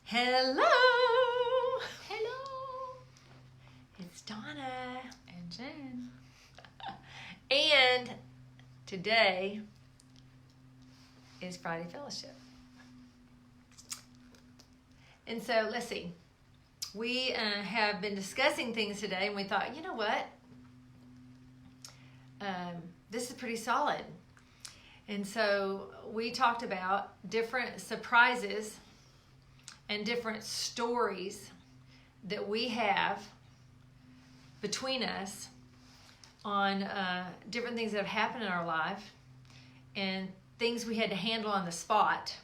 Hello. Hello. It's Donna. And Jen. And today is Friday Fellowship. And so let's see. We have been discussing things today, and we thought, you know what? This is pretty solid. And so we talked about different surprises and different stories that we have between us on different things that have happened in our life and things we had to handle on the spot.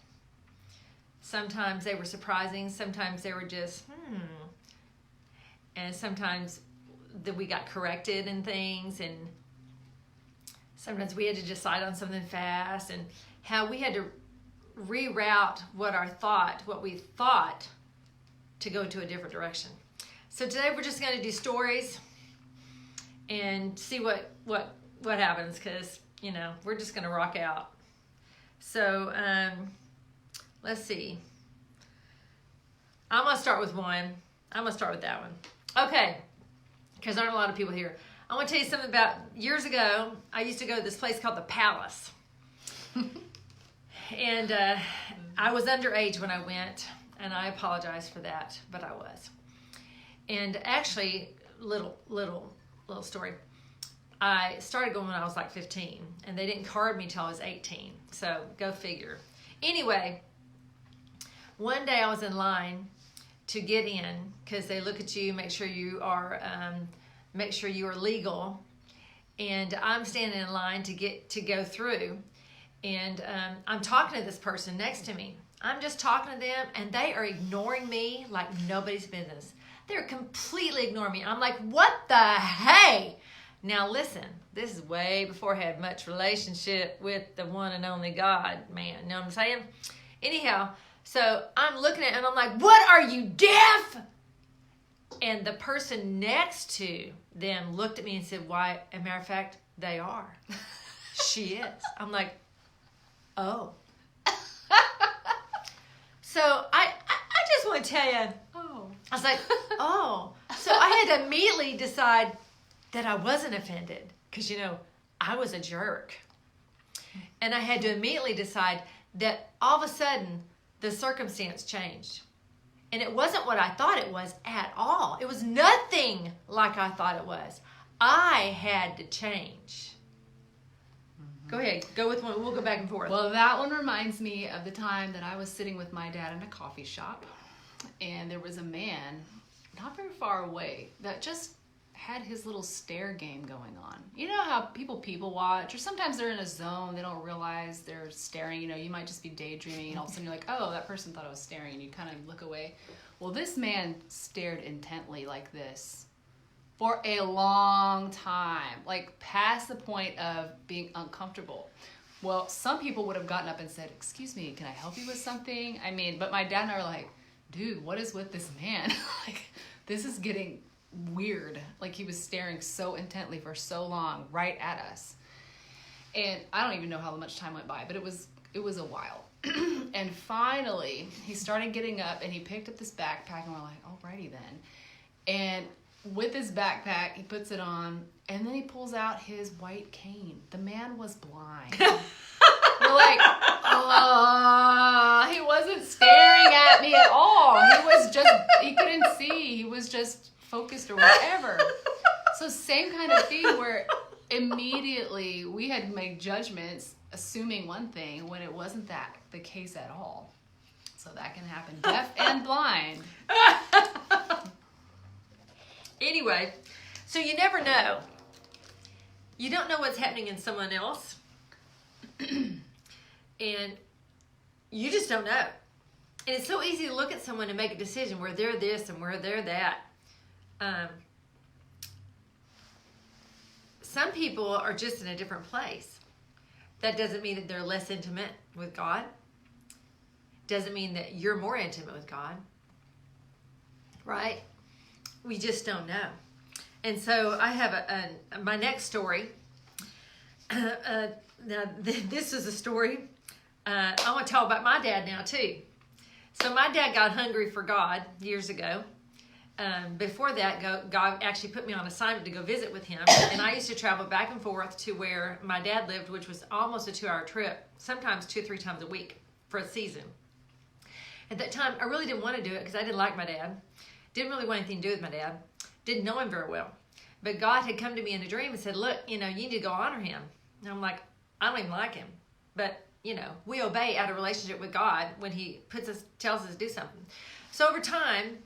Sometimes they were surprising, sometimes they were just, and sometimes that we got corrected in things, and sometimes we had to decide on something fast, and how we had to reroute what we thought to go to a different direction. So today we're just going to do stories and see what happens, because we're just going to rock out. So let's see. I'm going to start with one. I'm going to start with that one. Okay, because there aren't a lot of people here. I want to tell you something about years ago. I used to go to this place called the Palace. And I was underage when I went, and I apologize for that, but I was. And actually, little story. I started going when I was like 15, and they didn't card me till I was 18. So go figure. Anyway, one day I was in line to get in, because they look at you, make sure you are legal, and I'm standing in line to go through. And I'm talking to this person next to me. I'm just talking to them, and they are ignoring me like nobody's business. They're completely ignoring me. I'm like, what the hey? Now listen, this is way before I had much relationship with the one and only God, man. You know what I'm saying? Anyhow, so I'm looking at it, and I'm like, what, are you deaf? And the person next to them looked at me and said, why, as a matter of fact, they are. She is. I'm like, oh. So I just want to tell you, I was like, oh. So I had to immediately decide that I wasn't offended, because, I was a jerk. And I had to immediately decide that all of a sudden the circumstance changed. And it wasn't what I thought it was at all. It was nothing like I thought it was. I had to change. Go ahead. Go with one. We'll go back and forth. Well, that one reminds me of the time that I was sitting with my dad in a coffee shop, and there was a man not very far away that just had his little stare game going on. You know how people watch, or sometimes they're in a zone, they don't realize they're staring. You might just be daydreaming, and all of a sudden you're like, oh, that person thought I was staring, and you kind of look away. Well, this man stared intently like this for a long time, like past the point of being uncomfortable. Well, some people would have gotten up and said, excuse me, can I help you with something? But my dad and I were like, dude, what is with this man? Like, this is getting weird. Like, he was staring so intently for so long right at us. And I don't even know how much time went by, but it was a while. And finally, he started getting up, and he picked up this backpack, and we're like, alrighty then. And with his backpack, he puts it on, and then he pulls out his white cane. The man was blind. We're like, he wasn't staring at me at all. He couldn't see. He was just focused or whatever. So same kind of thing, where immediately we had made judgments assuming one thing when it wasn't that the case at all. So that can happen, deaf and blind. Anyway, so you never know. You don't know what's happening in someone else. And you just don't know. And it's so easy to look at someone and make a decision where they're this and where they're that. Some people are just in a different place. That doesn't mean that they're less intimate with God. Doesn't mean that you're more intimate with God. Right? We just don't know. And so I have my next story. Now, this is a story. I want to tell about my dad now too. So my dad got hungry for God years ago. Before that, God actually put me on assignment to go visit with him. And I used to travel back and forth to where my dad lived, which was almost a 2-hour trip, sometimes 2 or 3 times a week for a season. At that time, I really didn't want to do it because I didn't like my dad. Didn't really want anything to do with my dad. Didn't know him very well. But God had come to me in a dream and said, look, you need to go honor him. And I'm like, I don't even like him. But, we obey out of relationship with God when he tells us to do something. So over time,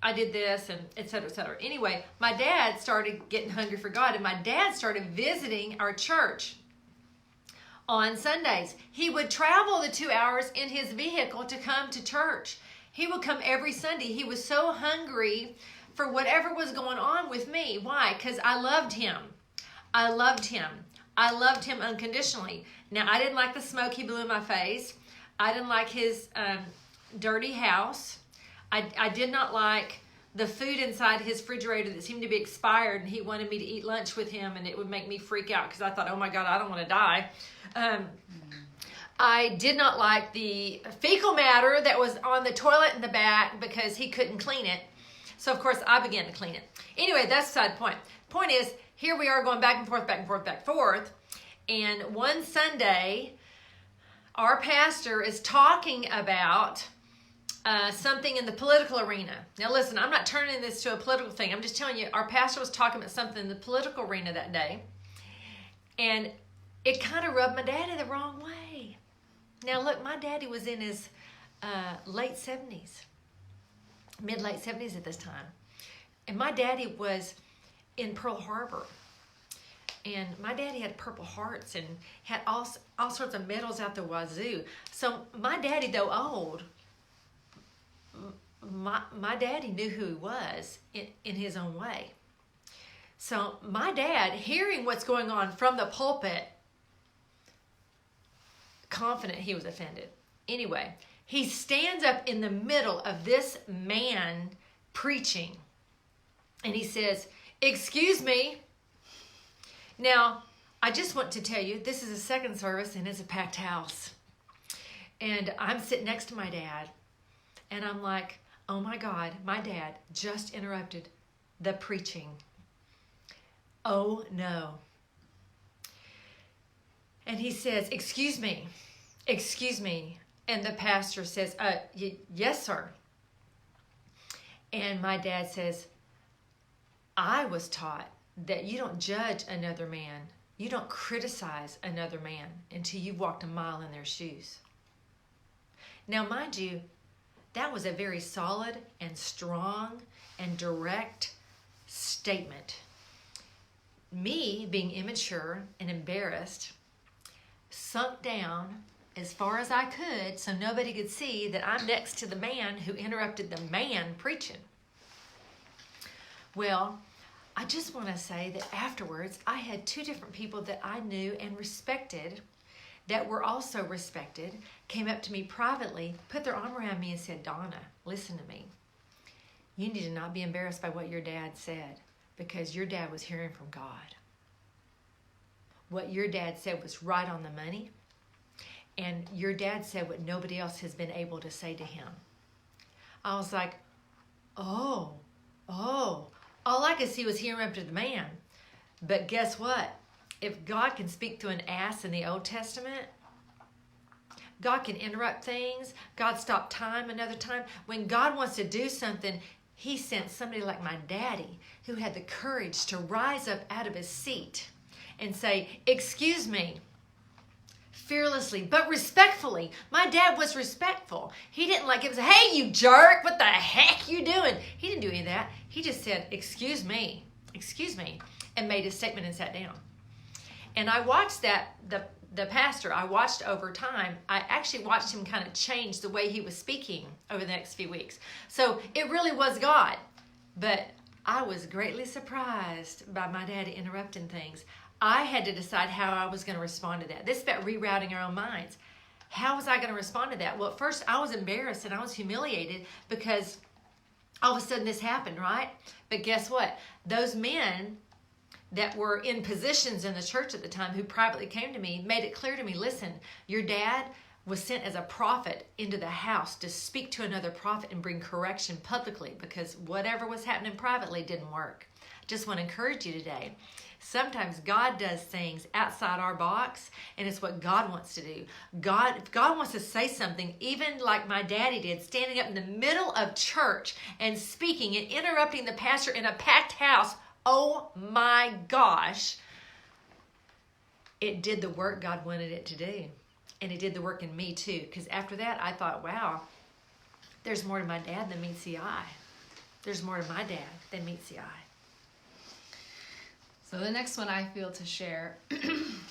I did this and et cetera, et cetera. Anyway, my dad started getting hungry for God, and my dad started visiting our church on Sundays. He would travel the 2 hours in his vehicle to come to church. He would come every Sunday. He was so hungry for whatever was going on with me. Why? Because I loved him. I loved him. I loved him unconditionally. Now, I didn't like the smoke he blew in my face. I didn't like his dirty house. I did not like the food inside his refrigerator that seemed to be expired, and he wanted me to eat lunch with him, and it would make me freak out because I thought, oh my God, I don't want to die. I did not like the fecal matter that was on the toilet in the back because he couldn't clean it. So, of course, I began to clean it. Anyway, that's the side point. Point is, here we are going back and forth, back and forth, back and forth. And one Sunday, our pastor is talking about something in the political arena. Now listen, I'm not turning this to a political thing. I'm just telling you, our pastor was talking about something in the political arena that day. And it kind of rubbed my daddy the wrong way. Now look, my daddy was in his late 70s. Mid-late 70s at this time. And my daddy was in Pearl Harbor. And my daddy had Purple Hearts and had all sorts of medals out the wazoo. So my daddy, though old, my daddy knew who he was in his own way. So my dad, hearing what's going on from the pulpit, confident he was offended. Anyway, he stands up in the middle of this man preaching, and he says, "Excuse me." Now, I just want to tell you, this is a second service, and it's a packed house. And I'm sitting next to my dad, and I'm like, oh my God, my dad just interrupted the preaching. Oh no. And he says, excuse me. And the pastor says, yes, sir. And my dad says, I was taught that you don't judge another man. You don't criticize another man until you've walked a mile in their shoes. Now, mind you, that was a very solid and strong and direct statement. Me, being immature and embarrassed, sunk down as far as I could so nobody could see that I'm next to the man who interrupted the man preaching. Well, I just want to say that afterwards, I had 2 different people that I knew and respected, that were also respected, came up to me privately, put their arm around me and said, Donna, listen to me. You need to not be embarrassed by what your dad said, because your dad was hearing from God. What your dad said was right on the money, and your dad said what nobody else has been able to say to him. I was like, oh. All I could see was hearing up to the man. But guess what? If God can speak to an ass in the Old Testament, God can interrupt things. God stopped time another time. When God wants to do something, he sent somebody like my daddy who had the courage to rise up out of his seat and say, excuse me, fearlessly, but respectfully. My dad was respectful. He didn't like him say, hey, you jerk, what the heck you doing? He didn't do any of that. He just said, excuse me, and made his statement and sat down. And I watched the pastor, I watched over time. I actually watched him kind of change the way he was speaking over the next few weeks. So it really was God. But I was greatly surprised by my daddy interrupting things. I had to decide how I was going to respond to that. This is about rerouting our own minds. How was I going to respond to that? Well, at first I was embarrassed and I was humiliated because all of a sudden this happened, right? But guess what? Those men that were in positions in the church at the time who privately came to me made it clear to me, listen, your dad was sent as a prophet into the house to speak to another prophet and bring correction publicly, because whatever was happening privately didn't work. I just want to encourage you today. Sometimes God does things outside our box, and it's what God wants to do. If God wants to say something, even like my daddy did, standing up in the middle of church and speaking and interrupting the pastor in a packed house, oh my gosh, it did the work God wanted it to do. And it did the work in me too, because after that I thought, wow, there's more to my dad than meets the eye. There's more to my dad than meets the eye. So the next one I feel to share.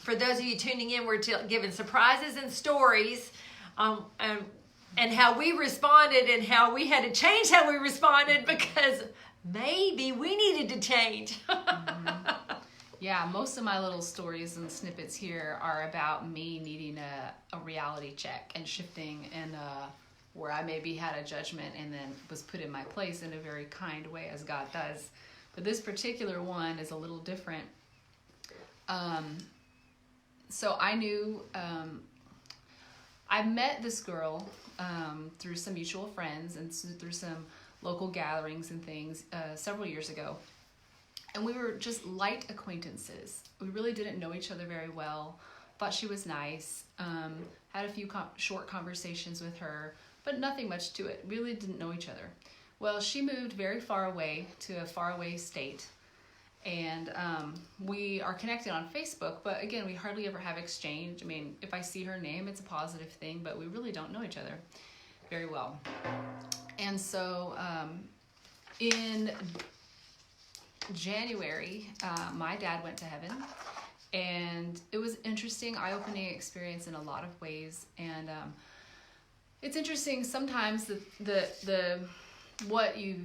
For those of you tuning in, we're giving surprises and stories and how we responded and how we had to change how we responded, because maybe we needed to change. Mm-hmm. Yeah, most of my little stories and snippets here are about me needing a reality check and shifting, and where I maybe had a judgment and then was put in my place in a very kind way, as God does. But this particular one is a little different. So I knew, I met this girl through some mutual friends and through some local gatherings and things several years ago. And we were just light acquaintances. We really didn't know each other very well. Thought she was nice. Had a few short conversations with her, but nothing much to it. Really didn't know each other. Well, she moved very far away to a faraway state. And we are connected on Facebook, but again, we hardly ever have exchange. I mean, if I see her name, it's a positive thing, but we really don't know each other very well. And so in January, my dad went to heaven, and it was interesting, eye-opening experience in a lot of ways. And it's interesting sometimes the what you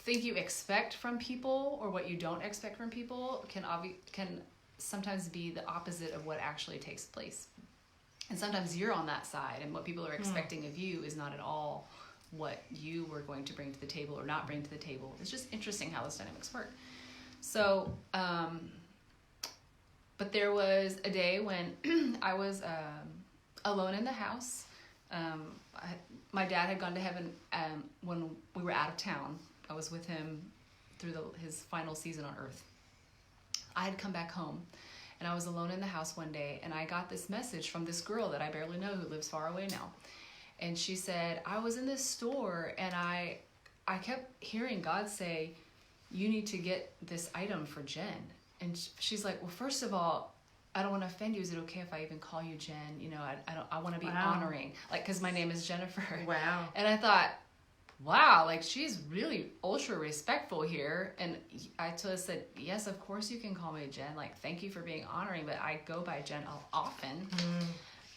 think you expect from people or what you don't expect from people can sometimes be the opposite of what actually takes place. And sometimes you're on that side, and what people are expecting of you is not at all what you were going to bring to the table or not bring to the table. It's just interesting how those dynamics work. So, but there was a day when I was alone in the house. My dad had gone to heaven when we were out of town. I was with him through his final season on earth. I had come back home, and I was alone in the house one day, and I got this message from this girl that I barely know who lives far away now. And she said, I was in this store, and I kept hearing God say, you need to get this item for Jen. And she's like, well, first of all, I don't want to offend you. Is it okay if I even call you Jen? You know, I want to be honoring, like, because my name is Jennifer. Wow. And I thought, wow, like, she's really ultra respectful here. And I said, yes, of course you can call me Jen. Like, thank you for being honoring, but I go by Jen often.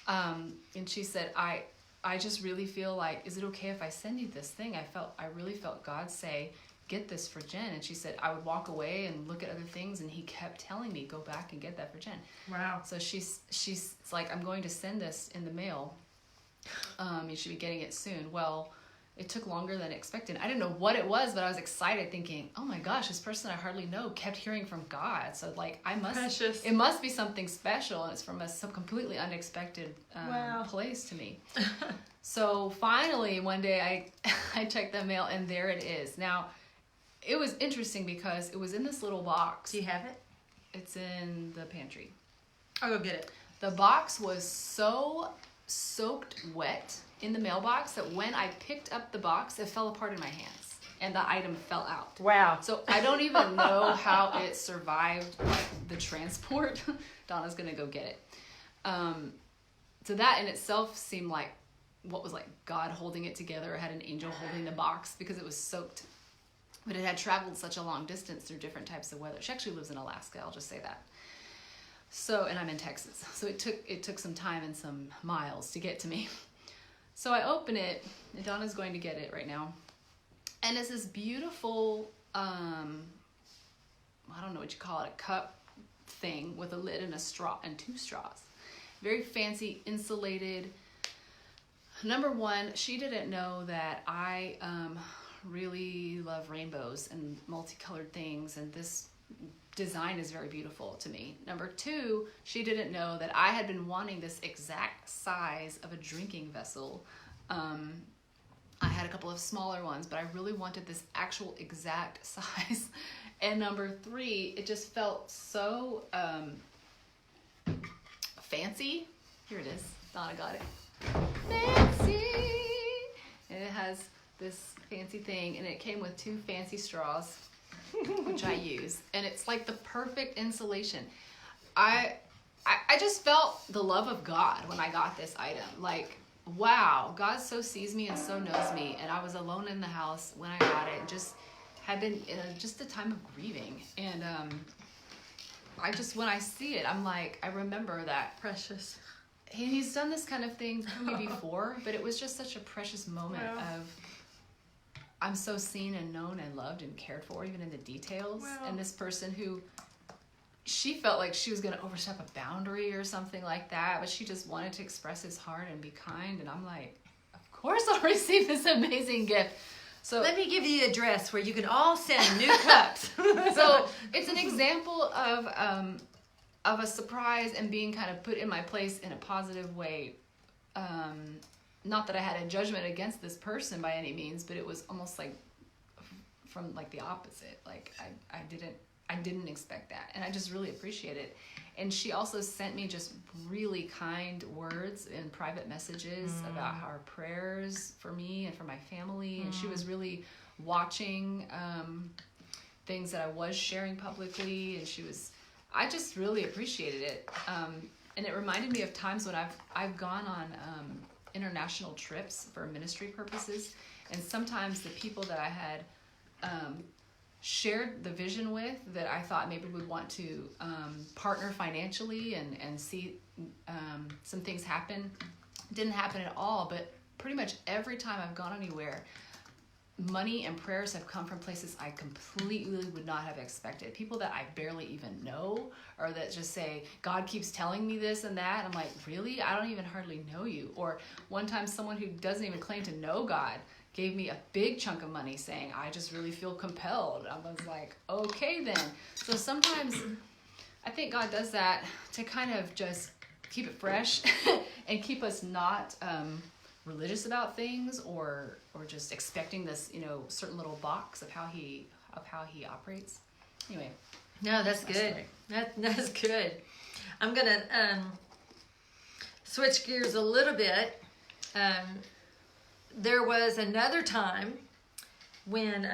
And she said, I just really feel like, is it okay if I send you this thing? I really felt God say, get this for Jen. And she said, I would walk away and look at other things, and he kept telling me, go back and get that for Jen. Wow. So she's like, I'm going to send this in the mail. You should be getting it soon. Well, it took longer than expected. I didn't know what it was, but I was excited, thinking, oh my gosh, this person I hardly know kept hearing from God. So like, it must be something special, and it's from some completely unexpected place to me. So finally, one day I checked the mail, and there it is. Now, it was interesting because it was in this little box. Do you have it? It's in the pantry. I'll go get it. The box was so soaked wet in the mailbox that when I picked up the box, it fell apart in my hands, and the item fell out. Wow. So I don't even know how it survived the transport. Donna's gonna go get it. So that in itself seemed like what was like God holding it together, or had an angel holding the box, because it was soaked. But it had traveled such a long distance through different types of weather. She actually lives in Alaska, I'll just say that. So, and I'm in Texas. So it took some time and some miles to get to me. So I open it, and Donna's going to get it right now. And it's this beautiful, I don't know what you call it, a cup thing with a lid and a straw and 2 straws. Very fancy, insulated. Number one, she didn't know that I really love rainbows and multicolored things, and this design is very beautiful to me. Number two, she didn't know that I had been wanting this exact size of a drinking vessel. I had a couple of smaller ones, but I really wanted this actual exact size. And number three, it just felt so fancy. Here it is. Donna got it. Fancy. And it has this fancy thing, and it came with 2 fancy straws, which I use. And it's like the perfect insulation. I just felt the love of God when I got this item. Like, wow, God so sees me and so knows me. And I was alone in the house when I got it, and just had been in just a time of grieving. And when I see it, I'm like, I remember that. Precious. He's done this kind of thing for me before, but it was just such a precious moment of, I'm so seen and known and loved and cared for, even in the details. And this person who, she felt like she was going to overstep a boundary or something like that, but she just wanted to express his heart and be kind. And I'm like, of course I'll receive this amazing gift. So let me give you the address where you can all send new cups. So it's an example of a surprise and being kind of put in my place in a positive way. Not that I had a judgment against this person by any means, but it was almost like from like the opposite. Like I didn't expect that, and I just really appreciate it. And she also sent me just really kind words in private messages about her prayers for me and for my family. And she was really watching things that I was sharing publicly, and I just really appreciated it. And it reminded me of times when I've gone on international trips for ministry purposes, and sometimes the people that I had shared the vision with, that I thought maybe would want to partner financially and see some things happen, didn't happen at all. But pretty much every time I've gone anywhere, money and prayers have come from places I completely would not have expected. People that I barely even know, or that just say, God keeps telling me this and that. I'm like, really? I don't even hardly know you. Or one time someone who doesn't even claim to know God gave me a big chunk of money saying, I just really feel compelled. I was like, okay then. So sometimes I think God does that to kind of just keep it fresh and keep us not religious about things, or just expecting this, certain little box of how he operates. Anyway. No, that's good. That's good. I'm gonna switch gears a little bit. There was another time when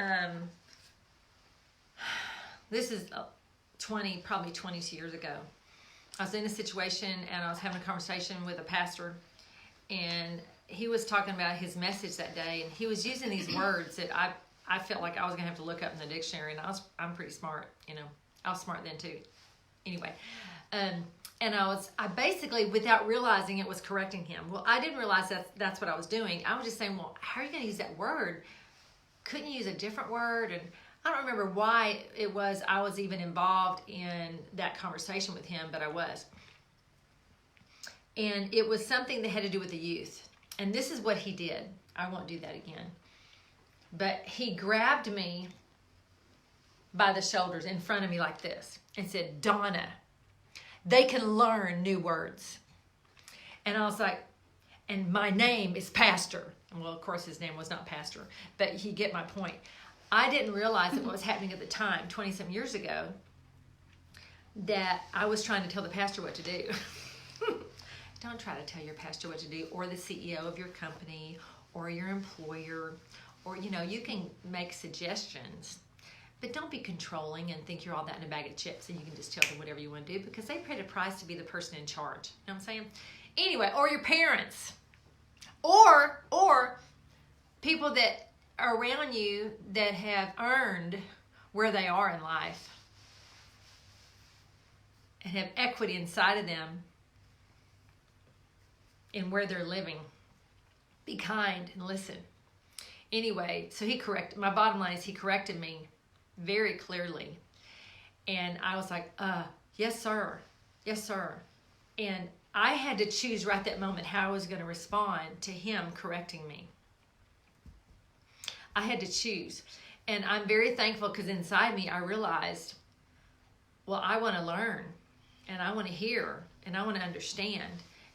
this is probably 22 years ago. I was in a situation and I was having a conversation with a pastor, and he was talking about his message that day, and he was using these words that I felt like I was gonna have to look up in the dictionary, and I'm pretty smart, I was smart then too. Anyway, and I basically, without realizing it, was correcting him. Well, I didn't realize that's what I was doing. I was just saying, well, how are you going to use that word? Couldn't you use a different word? And I don't remember why it was I was even involved in that conversation with him, but I was. And it was something that had to do with the youth. And this is what he did. I won't do that again. But he grabbed me by the shoulders in front of me like this and said, Donna, they can learn new words. And I was like, and my name is Pastor. Well, of course, his name was not Pastor, but you get my point. I didn't realize that what was happening at the time, 20-some years ago, that I was trying to tell the pastor what to do. Don't try to tell your pastor what to do, or the CEO of your company, or your employer, or, you can make suggestions. But don't be controlling and think you're all that in a bag of chips and you can just tell them whatever you want to do, because they paid a price to be the person in charge. You know what I'm saying? Anyway, or your parents. Or people that are around you that have earned where they are in life and have equity inside of them in where they're living. Be kind and listen. Anyway, so my bottom line is he corrected me very clearly. And I was like, yes, sir. Yes, sir. And I had to choose right that moment how I was going to respond to him correcting me. I had to choose. And I'm very thankful, because inside me I realized well, I want to learn, and I want to hear, and I want to understand.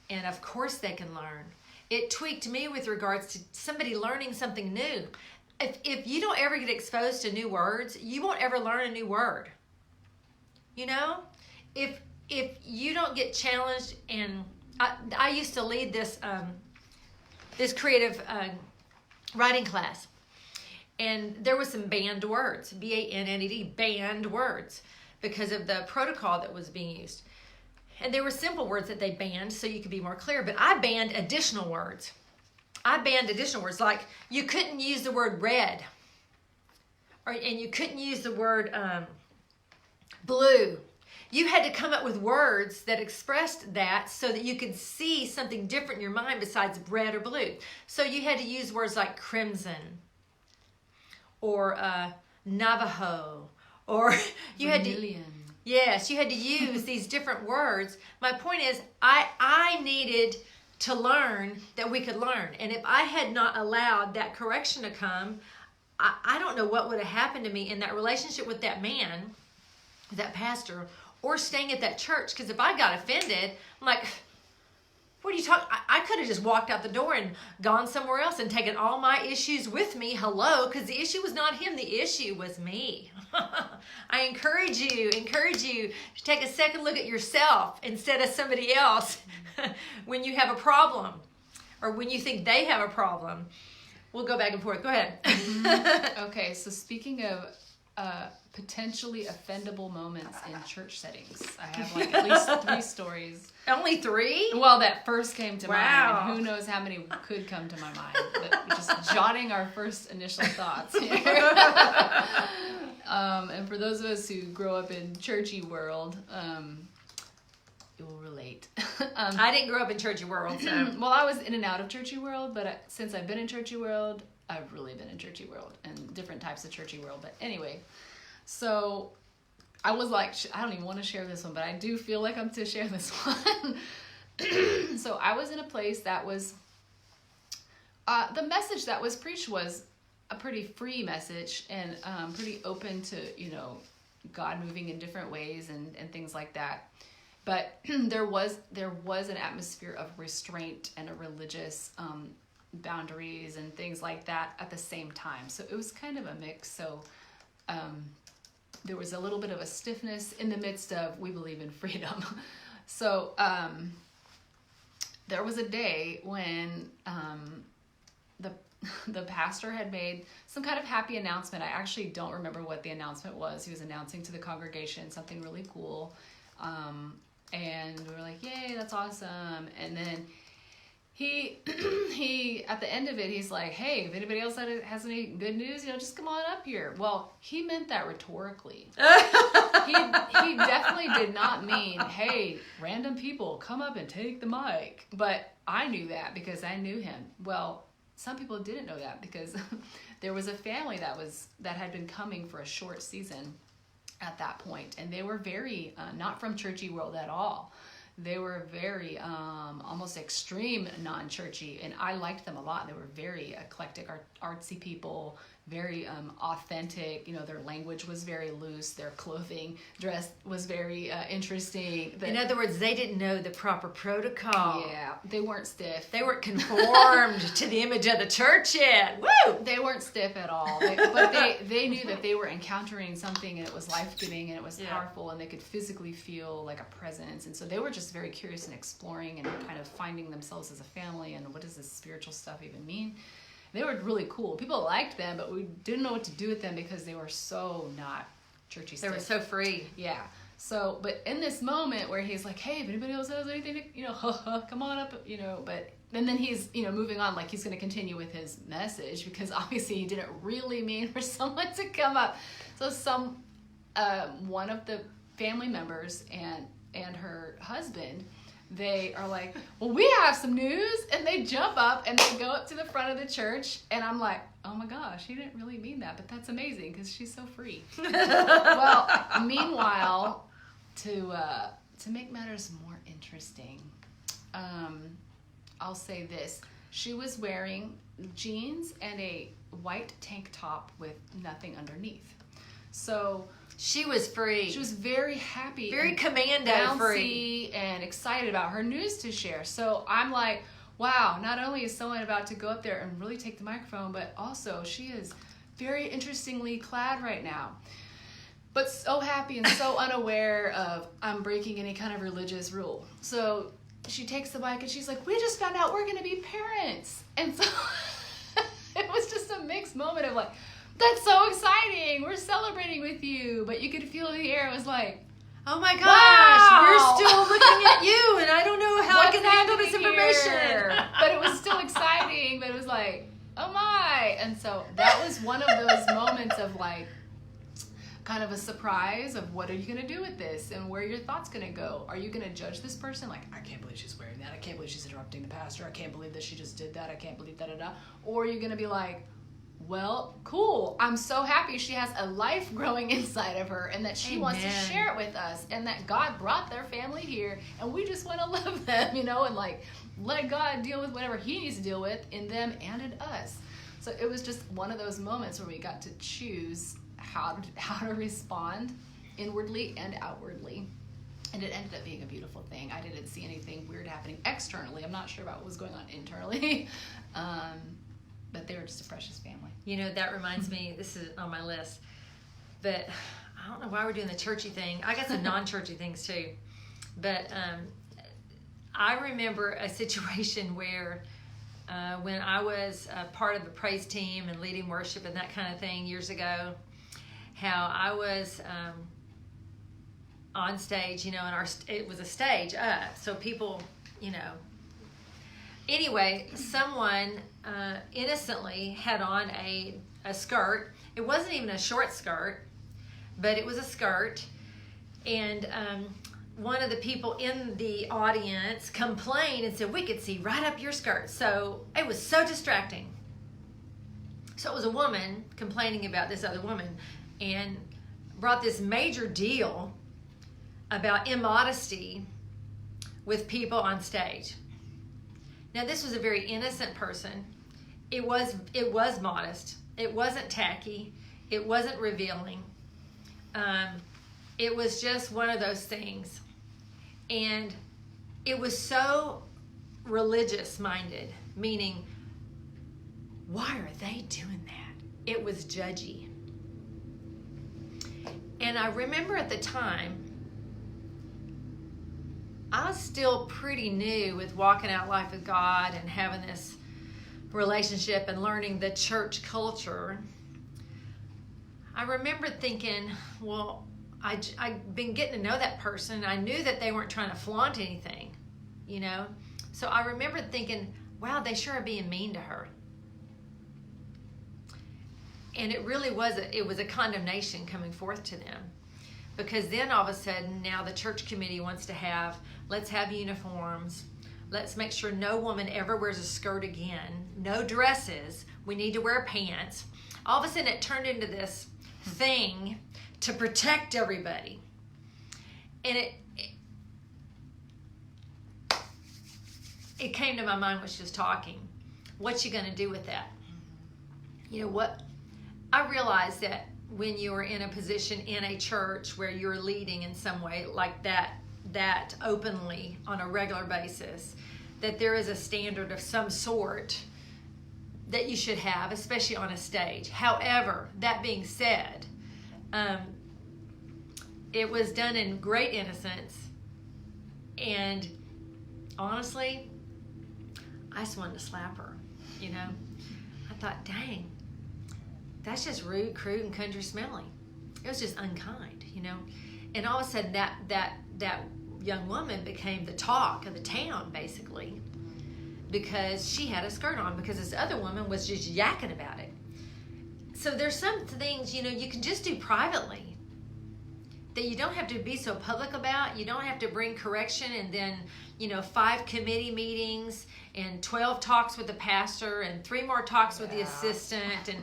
And of course they can learn. It tweaked me with regards to somebody learning something new. If you don't ever get exposed to new words, you won't ever learn a new word. You know? If you don't get challenged, and I used to lead this creative writing class, and there was some banned words, BANNED, banned words, because of the protocol that was being used. And there were simple words that they banned so you could be more clear, but I banned additional words. Like you couldn't use the word red, and you couldn't use the word blue. You had to come up with words that expressed that so that you could see something different in your mind besides red or blue. So you had to use words like crimson or Navajo, or you had to... Yes, you had to use these different words. My point is, I needed to learn that we could learn. And if I had not allowed that correction to come, I don't know what would have happened to me in that relationship with that man, that pastor, or staying at that church. Because if I got offended, I'm like, what are you talking? I could have just walked out the door and gone somewhere else and taken all my issues with me. Hello, because the issue was not him. The issue was me. I encourage you to take a second look at yourself instead of somebody else when you have a problem or when you think they have a problem. We'll go back and forth. Go ahead. Okay, so speaking of potentially offendable moments in church settings, I have like at least 3 stories. Only 3? Well, that first came to mind. Wow. And who knows how many could come to my mind. But just jotting our first initial thoughts here. And for those of us who grow up in churchy world, you will relate. I didn't grow up in churchy world, so. Well, I was in and out of churchy world, but since I've been in churchy world, I've really been in churchy world and different types of churchy world. But anyway, so I was like, I don't even want to share this one, but I do feel like I'm to share this one. So I was in a place that was, the message that was preached was a pretty free message and pretty open to, God moving in different ways and things like that. But there was an atmosphere of restraint and a religious boundaries and things like that at the same time. So it was kind of a mix. So there was a little bit of a stiffness in the midst of, we believe in freedom. So there was a day when the pastor had made some kind of happy announcement. I actually don't remember what the announcement was. He was announcing to the congregation something really cool. And we were like, yay, that's awesome. And then he at the end of it, he's like, hey, if anybody else has any good news, just come on up here. Well, he meant that rhetorically. He definitely did not mean, hey, random people, come up and take the mic. But I knew that because I knew him. Well, some people didn't know that because there was a family that had been coming for a short season at that point, and they were very not from churchy world at all. They were very almost extreme non-churchy, and I liked them a lot. They were very eclectic, artsy people, very authentic. Their language was very loose. Their clothing, dress was very interesting. In other words, they didn't know the proper protocol. Yeah, they weren't stiff. They weren't conformed to the image of the church yet. Woo! They weren't stiff at all. But they knew that they were encountering something, and it was life-giving, and it was powerful, and they could physically feel like a presence. And so they were just very curious and exploring and kind of finding themselves as a family, and what does this spiritual stuff even mean? They were really cool. People liked them, but we didn't know what to do with them because they were so not churchy stuff. They were so free. Yeah. So, but in this moment where he's like, hey, if anybody else has anything to, come on up, but and then he's, moving on, like he's going to continue with his message because obviously he didn't really mean for someone to come up. So one of the family members and her husband, they are like, well, we have some news, and they jump up and they go up to the front of the church, and I'm like, oh my gosh, he didn't really mean that, but that's amazing because she's so free. Well, meanwhile, to make matters more interesting, I'll say this: she was wearing jeans and a white tank top with nothing underneath. So she was free. She was very happy, very commando bouncy, free, and excited about her news to share. So I'm like, wow, not only is someone about to go up there and really take the microphone, but also she is very interestingly clad right now. But so happy and so unaware of I'm breaking any kind of religious rule. So she takes the mic and she's like, we just found out we're going to be parents. And so it was just a mixed moment of like, that's so exciting. We're celebrating with you. But you could feel the air. It was like, oh my gosh, wow. We're still looking at you, and I don't know how I can handle this information. But it was still exciting. But it was like, oh my. And so that was one of those moments of like, kind of a surprise of what are you going to do with this and where are your thoughts going to go? Are you going to judge this person? Like, I can't believe she's wearing that. I can't believe she's interrupting the pastor. I can't believe that she just did that. I can't believe da-da-da. Or are you going to be like, well, cool. I'm so happy she has a life growing inside of her and that she wants to share it with us and that God brought their family here and we just want to love them, you know, and like let God deal with whatever he needs to deal with in them and in us. So it was just one of those moments where we got to choose how to respond inwardly and outwardly. And it ended up being a beautiful thing. I didn't see anything weird happening externally. I'm not sure about what was going on internally. But they were just a precious family. You know, that reminds me, this is on my list, but I don't know why we're doing the churchy thing. I got some non-churchy things too. But I remember a situation where when I was part of the praise team and leading worship and that kind of thing years ago, how I was on stage, you know, and it was a stage up, so people, you know. Anyway, someone innocently had on a skirt. It wasn't even a short skirt, but it was a skirt. And one of the people in the audience complained and said, we could see right up your skirt. So it was so distracting. So it was a woman complaining about this other woman and brought this major deal about immodesty with people on stage. Now, this was a very innocent person. It was modest. It wasn't tacky. It wasn't revealing. It was just one of those things. And it was so religious-minded, meaning, why are they doing that? It was judgy. And I remember at the time, I was still pretty new with walking out life with God and having this relationship and learning the church culture. I remember thinking, well, I've been getting to know that person. I knew that they weren't trying to flaunt anything, you know. So I remember thinking, wow, they sure are being mean to her. And it really was a condemnation coming forth to them. Because then all of a sudden, now the church committee wants to let's have uniforms. Let's make sure no woman ever wears a skirt again. No dresses. We need to wear pants. All of a sudden, it turned into this thing to protect everybody. And it came to my mind when she was talking. What you going to do with that? You know what? I realized that when you are in a position in a church where you're leading in some way like that openly on a regular basis, that there is a standard of some sort that you should have, especially on a stage. However, that being said, it was done in great innocence, and honestly, I just wanted to slap her, you know. I thought, dang, that's just rude, crude, and country smelling. It was just unkind, you know. And all of a sudden, that young woman became the talk of the town, basically, because she had a skirt on, because this other woman was just yakking about it. So there's some things, you know, you can just do privately that you don't have to be so public about. You don't have to bring correction and then, you know, 5 committee meetings and 12 talks with the pastor and 3 more talks with the assistant and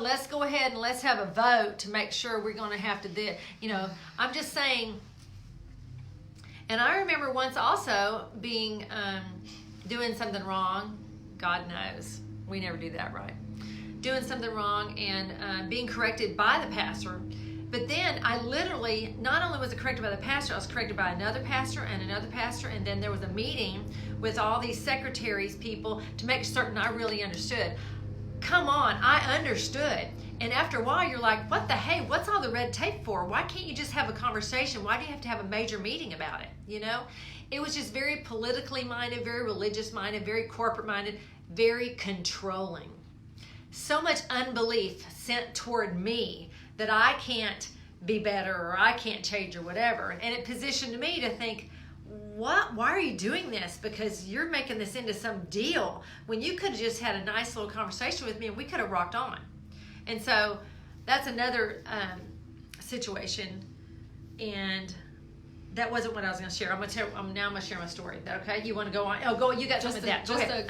let's go ahead and let's have a vote to make sure we're going to have to do, you know. I'm just saying. And I remember once also being doing something wrong. God knows we never do that right. Doing something wrong and being corrected by the pastor But then I literally, not only was it corrected by the pastor, I was corrected by another pastor and another pastor, and then there was a meeting with all these secretaries people to make certain I really understood. Come on, I understood. And after a while, you're like, what the hey, what's all the red tape for? Why can't you just have a conversation? Why do you have to have a major meeting about it? You know, it was just very politically minded, very religious minded, very corporate minded, very controlling. So much unbelief sent toward me that I can't be better or I can't change or whatever. And it positioned me to think, what? Why are you doing this? Because you're making this into some deal when you could have just had a nice little conversation with me and we could have rocked on. And so that's another situation. And that wasn't what I was going to share. I'm going to share my story. Is that okay? You want to go on? Oh, go. You got something with that. Go ahead.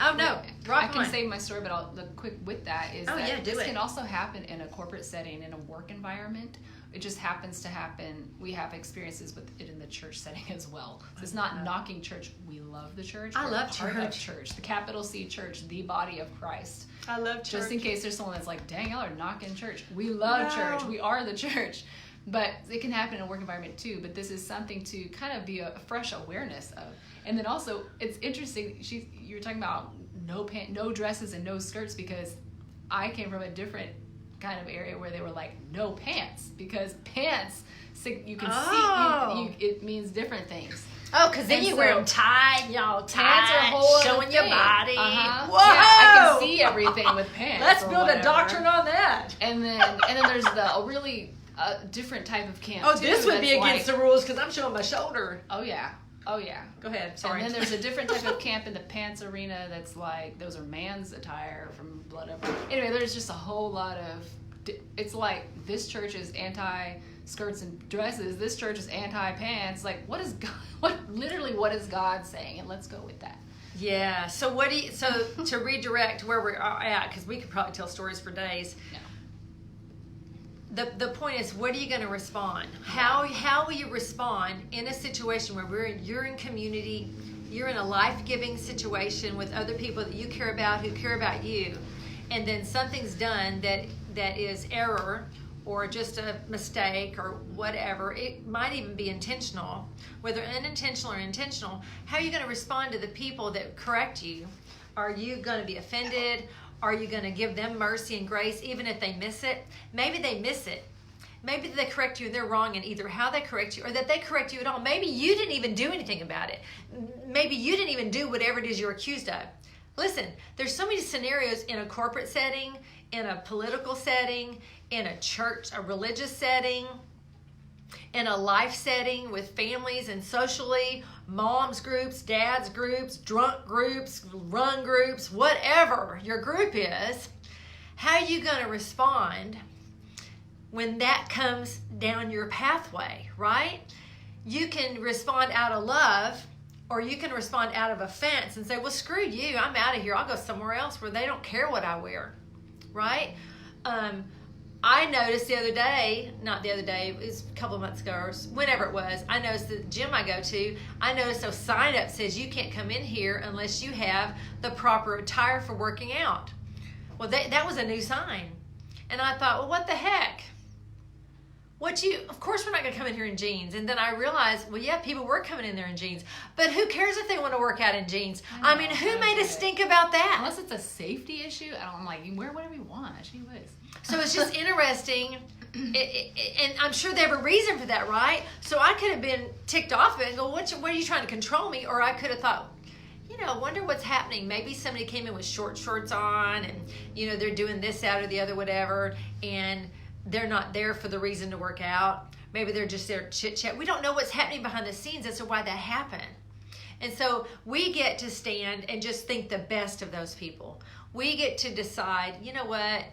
I can save my story, but the quick with that is that this can also happen in a corporate setting, in a work environment. It just happens to happen. We have experiences with it in the church setting as well. So it's not knocking church. We love the church. I love part of church. The capital C church, the body of Christ. I love church. Just in case there's someone that's like, dang, y'all are knocking church. We love church. We are the church. But it can happen in a work environment too. But this is something to kind of be a fresh awareness of. And then also, it's interesting. You're talking about no dresses and no skirts, because I came from a different kind of area where they were like no pants, because pants you can see it means different things. Oh, because then you wear them tight, y'all pants are showing your body. Uh-huh. Whoa! Yeah, I can see everything with pants. Let's build a doctrine on that. And then there's a really different type of camp. Oh, this would be against the rules because I'm showing my shoulder. Oh yeah. Go ahead. Sorry. And then there's a different type of camp in the pants arena that's like, those are man's attire from Blood Over. Anyway, there's just a whole lot of, it's like this church is anti-skirts and dresses, this church is anti-pants. Like, what is God saying? And let's go with that. Yeah. So to redirect where we're at, because we could probably tell stories for days. No. The point is, what are you going to respond? How will you respond in a situation where you're in community, you're in a life-giving situation with other people that you care about, who care about you, and then something's done that is error or just a mistake or whatever. It might even be intentional, whether unintentional or intentional. How are you going to respond to the people that correct you? Are you going to be offended? Are you going to give them mercy and grace even if they miss it? Maybe they miss it. Maybe they correct you and they're wrong in either how they correct you or that they correct you at all. Maybe you didn't even do anything about it. Maybe you didn't even do whatever it is you're accused of. Listen, there's so many scenarios in a corporate setting, in a political setting, in a church, a religious setting, in a life setting with families and socially, moms groups, dads groups, drunk groups, run groups, whatever your group is. How are you going to respond when that comes down your pathway, right? You can respond out of love, or you can respond out of offense and say, well, screw you, I'm out of here. I'll go somewhere else where they don't care what I wear, right? I noticed not the other day, it was a couple of months ago, or whenever it was, I noticed the gym I go to, I noticed a sign up says you can't come in here unless you have the proper attire for working out. Well, that was a new sign. And I thought, well, what the heck? Of course we're not going to come in here in jeans. And then I realized, well, yeah, people were coming in there in jeans. But who cares if they want to work out in jeans? I mean, who made a stink about that? Unless it's a safety issue, I'm like, you can wear whatever you want. Gee whiz. So it's just interesting. And I'm sure they have a reason for that, right? So I could have been ticked off of it and go, what are you trying to control me? Or I could have thought, wonder what's happening. Maybe somebody came in with short shorts on and, they're doing this, that, or the other, whatever. And they're not there for the reason to work out. Maybe they're just there to chit chat. We don't know what's happening behind the scenes as to why that happened. And so we get to stand and just think the best of those people. We get to decide, you know what?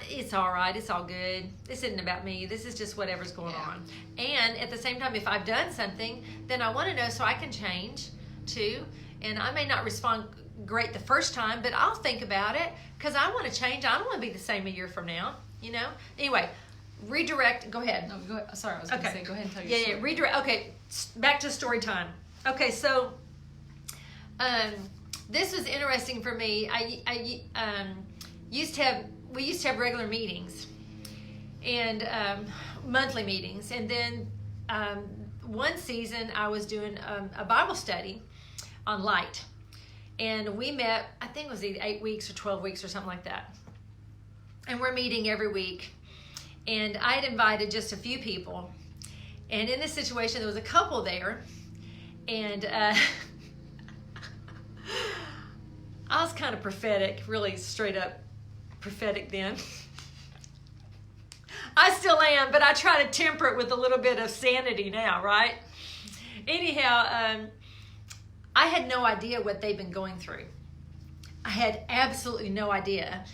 It's all right. It's all good. This isn't about me. This is just whatever's going on. And at the same time, if I've done something, then I want to know so I can change too. And I may not respond great the first time, but I'll think about it because I want to change. I don't want to be the same a year from now, Anyway, redirect. Go ahead. No, go ahead. Sorry, I was going to say, go ahead and tell your story. Yeah, redirect. Okay, back to story time. Okay, so this was interesting for me. We used to have regular meetings, and monthly meetings. And then one season I was doing a Bible study on light. And we met, I think it was either 8 weeks or 12 weeks or something like that. And we're meeting every week. And I had invited just a few people. And in this situation, there was a couple there. And I was kind of prophetic, really straight up prophetic then. I still am, but I try to temper it with a little bit of sanity now, right? Anyhow, I had no idea what they've been going through. I had absolutely no idea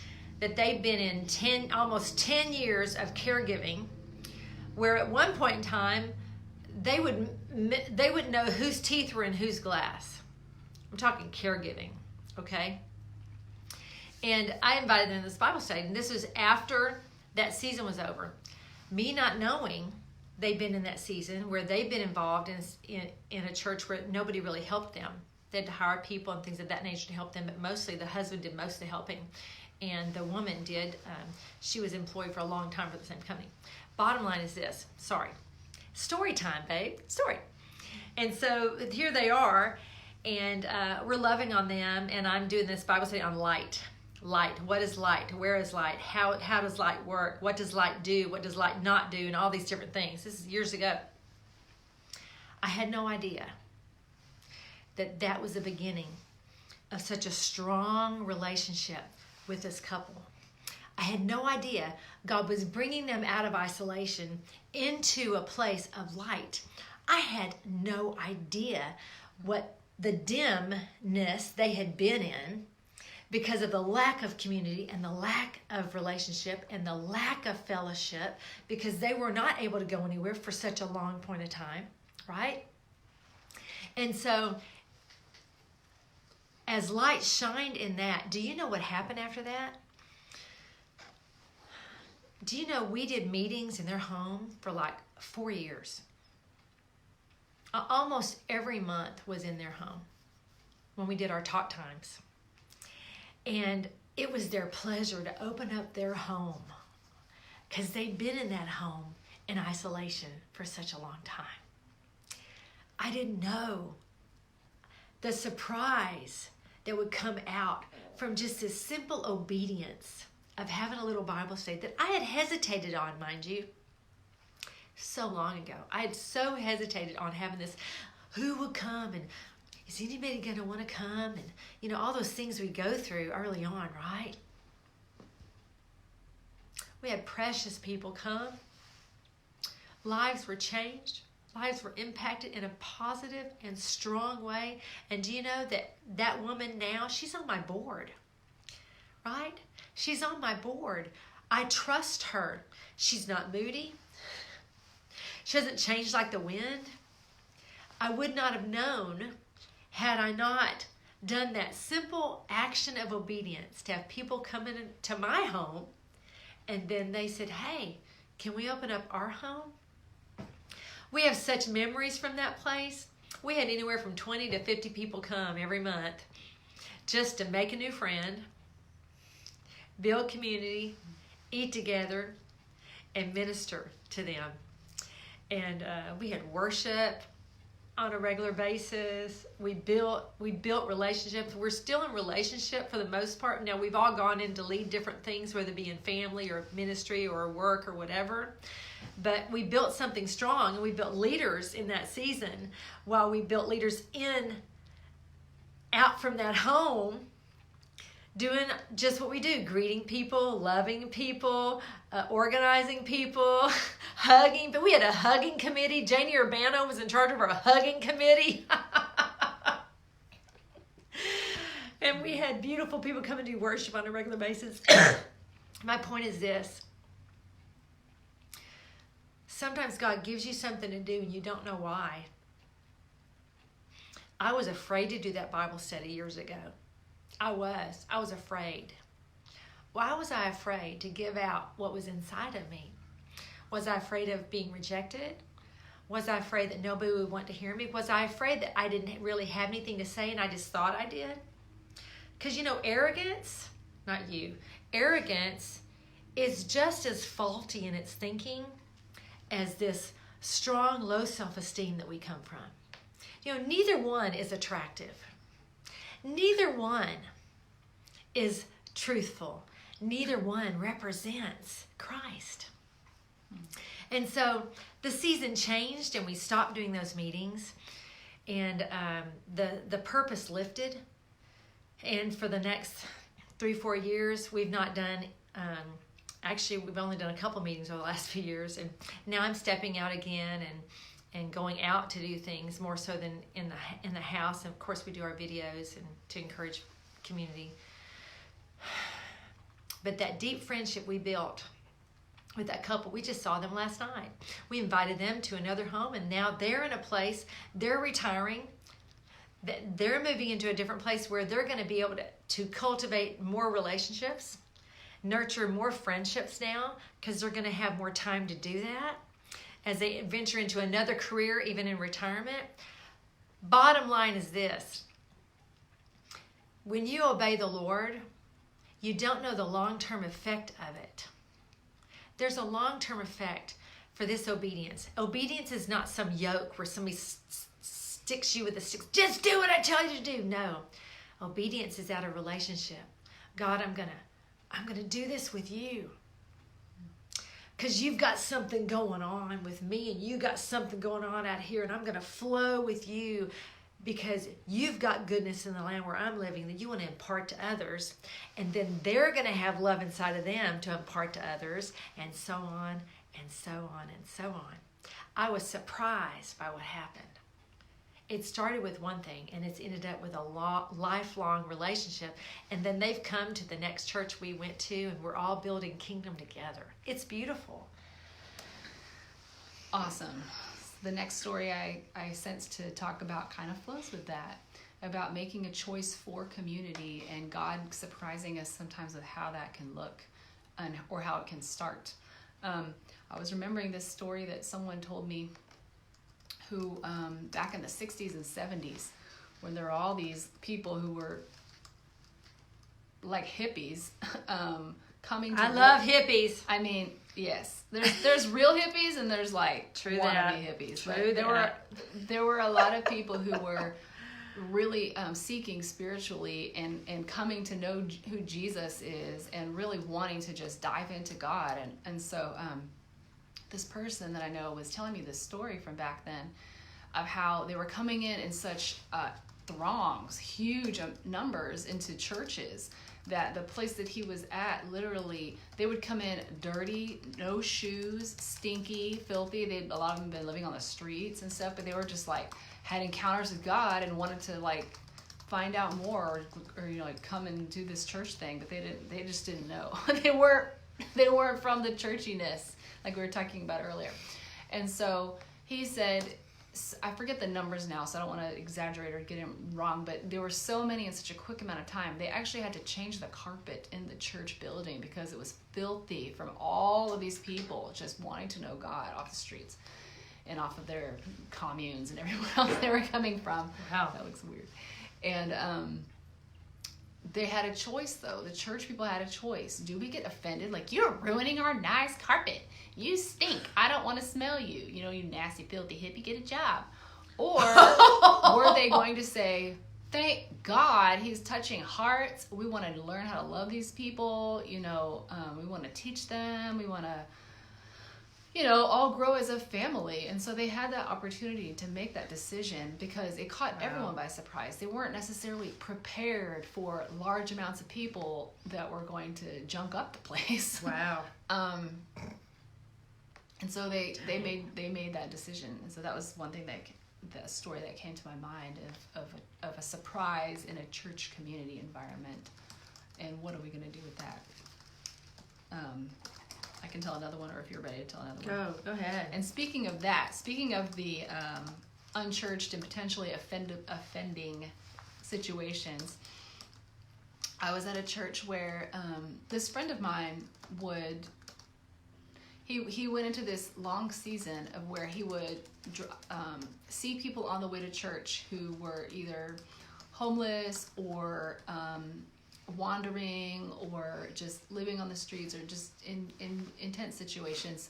that they've been in almost 10 years of caregiving, where at one point in time, they would know whose teeth were in whose glass. I'm talking caregiving, okay? And I invited them to this Bible study, and this was after that season was over. Me not knowing they've been in that season where they've been involved in a church where nobody really helped them. They had to hire people and things of that nature to help them, but mostly the husband did most of the helping. And the woman did, she was employed for a long time for the same company. Bottom line is this, story time, babe, story. And so here they are, and we're loving on them, and I'm doing this Bible study on light. Light, what is light? Where is light? How does light work? What does light do? What does light not do? And all these different things. This is years ago. I had no idea that was the beginning of such a strong relationship with this couple. I had no idea God was bringing them out of isolation into a place of light. I had no idea what the dimness they had been in because of the lack of community and the lack of relationship and the lack of fellowship, because they were not able to go anywhere for such a long point of time, right? And so as light shined in that, do you know what happened after that? Do you know we did meetings in their home for like 4 years? Almost every month was in their home when we did our talk times. And it was their pleasure to open up their home because they'd been in that home in isolation for such a long time. I didn't know the surprise that would come out from just this simple obedience of having a little Bible study that I had hesitated on, mind you, so long ago. I had so hesitated on having this, who would come and is anybody going to want to come? And, all those things we go through early on, right? We had precious people come. Lives were changed. Lives were impacted in a positive and strong way. And do you know that woman now, she's on my board, right? She's on my board. I trust her. She's not moody. She doesn't change like the wind. I would not have known had I not done that simple action of obedience to have people come into my home, and then they said, hey, can we open up our home? We have such memories from that place. We had anywhere from 20 to 50 people come every month just to make a new friend, build community, eat together, and minister to them. And we had worship on a regular basis. We built relationships. We're still in relationship for the most part. Now, we've all gone in to lead different things, whether it be in family or ministry or work or whatever. But we built something strong, and we built leaders in that season, while we built leaders out from that home, doing just what we do, greeting people, loving people, organizing people, hugging. But we had a hugging committee. Janie Urbano was in charge of our hugging committee. And we had beautiful people come and do worship on a regular basis. My point is this. Sometimes God gives you something to do and you don't know why. I was afraid to do that Bible study years ago. I was afraid. Why was I afraid to give out what was inside of me? Was I afraid of being rejected? Was I afraid that nobody would want to hear me? Was I afraid that I didn't really have anything to say and I just thought I did? Because arrogance, not you, arrogance is just as faulty in its thinking as this strong, low self-esteem that we come from. Neither one is attractive. Neither one is truthful. Neither one represents Christ. And so the season changed, and we stopped doing those meetings, and the purpose lifted. And for the next 3-4 years, we've not done. Actually, we've only done a couple meetings over the last few years, and now I'm stepping out again and going out to do things more so than in the house. And of course, we do our videos and to encourage community. But that deep friendship we built with that couple, we just saw them last night. We invited them to another home, and now they're in a place, they're retiring, they're moving into a different place where they're going to be able to cultivate more relationships, nurture more friendships now, because they're going to have more time to do that as they venture into another career, even in retirement. Bottom line is this: when you obey the Lord, you don't know the long-term effect of it. There's a long-term effect for this obedience. Obedience is not some yoke where somebody sticks you with a stick. Just do what I tell you to do. No. Obedience is out of relationship. God, I'm gonna do this with you. Because you've got something going on with me, and you got something going on out here, and I'm going to flow with you because you've got goodness in the land where I'm living that you want to impart to others. And then they're going to have love inside of them to impart to others, and so on, and so on, and so on. I was surprised by what happened. It started with one thing, and it's ended up with a lifelong relationship. And then they've come to the next church we went to, and we're all building kingdom together. It's beautiful. Awesome. The next story I sense to talk about kind of flows with that, about making a choice for community and God surprising us sometimes with how that can look or how it can start. I was remembering this story that someone told me who back in the 60s and 70s, when there were all these people who were like hippies coming to I love hippies. I mean, yes, there's real hippies and there's like True wannabe that. hippies. True that. There were a lot of people who were really seeking spiritually and coming to know who Jesus is and really wanting to just dive into God. And so this person that I know was telling me this story from back then of how they were coming in such throngs, huge numbers into churches, that the place that he was at, literally, they would come in dirty, no shoes, stinky, filthy. A lot of them been living on the streets and stuff, but they were just like, had encounters with God and wanted to like find out more or like come and do this church thing, but they just didn't know. They weren't from the churchiness like we were talking about earlier. And so he said, I forget the numbers now, so I don't want to exaggerate or get him wrong, but there were so many in such a quick amount of time. They actually had to change the carpet in the church building because it was filthy from all of these people just wanting to know God off the streets and off of their communes and everywhere else they were coming from. Wow. That looks weird. And they had a choice, though. The church people had a choice. Do we get offended? Like, you're ruining our nice carpet. You stink. I don't want to smell you. You nasty, filthy hippie, get a job. Or were they going to say, thank God he's touching hearts. We want to learn how to love these people. We want to teach them. We want to, all grow as a family. And so they had that opportunity to make that decision because it caught everyone by surprise. They weren't necessarily prepared for large amounts of people that were going to junk up the place. Wow. And so they made that decision. And so that was one thing the story that came to my mind of a surprise in a church community environment. And what are we going to do with that? I can tell another one, or if you're ready to tell another one. Go ahead. And speaking of the unchurched and potentially offending situations, I was at a church where this friend of mine he went into this long season of where he would see people on the way to church who were either homeless or wandering or just living on the streets or just in intense situations.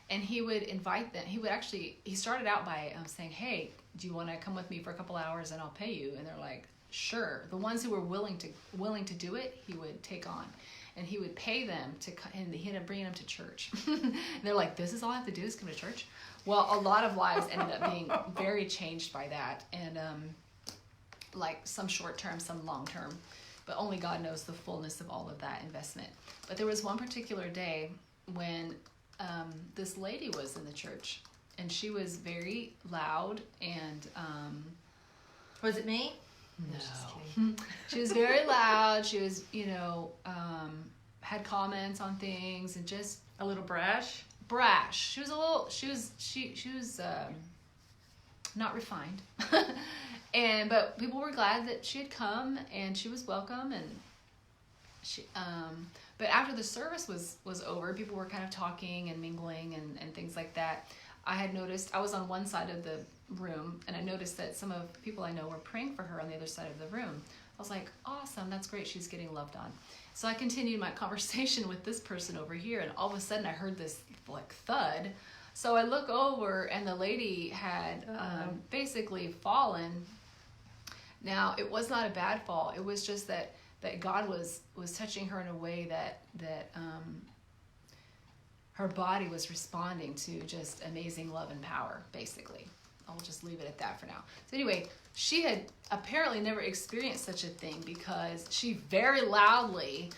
And he would invite them. He started out by saying, hey, do you want to come with me for a couple hours and I'll pay you? And they're like, sure. The ones who were willing to do it, he would take on. And he would pay them and he ended up bringing them to church. And they're like, this is all I have to do is come to church? Well, a lot of lives ended up being very changed by that. And like some short term, some long term. But only God knows the fullness of all of that investment. But there was one particular day when this lady was in the church. And she was very loud and... was it me? No. She was very loud. She was, had comments on things and just a little brash. She was not refined. But people were glad that she had come and she was welcome and she but after the service was over, people were kind of talking and mingling and things like that. I had noticed, I was on one side of the room, and I noticed that some of the people I know were praying for her on the other side of the room. I was like, awesome, that's great, she's getting loved on. So I continued my conversation with this person over here, and all of a sudden I heard this like thud. So I look over, and the lady had basically fallen. Now, it was not a bad fall. It was just that God was touching her in a way that her body was responding to just amazing love and power, basically. I'll just leave it at that for now. So anyway, she had apparently never experienced such a thing because she very loudly,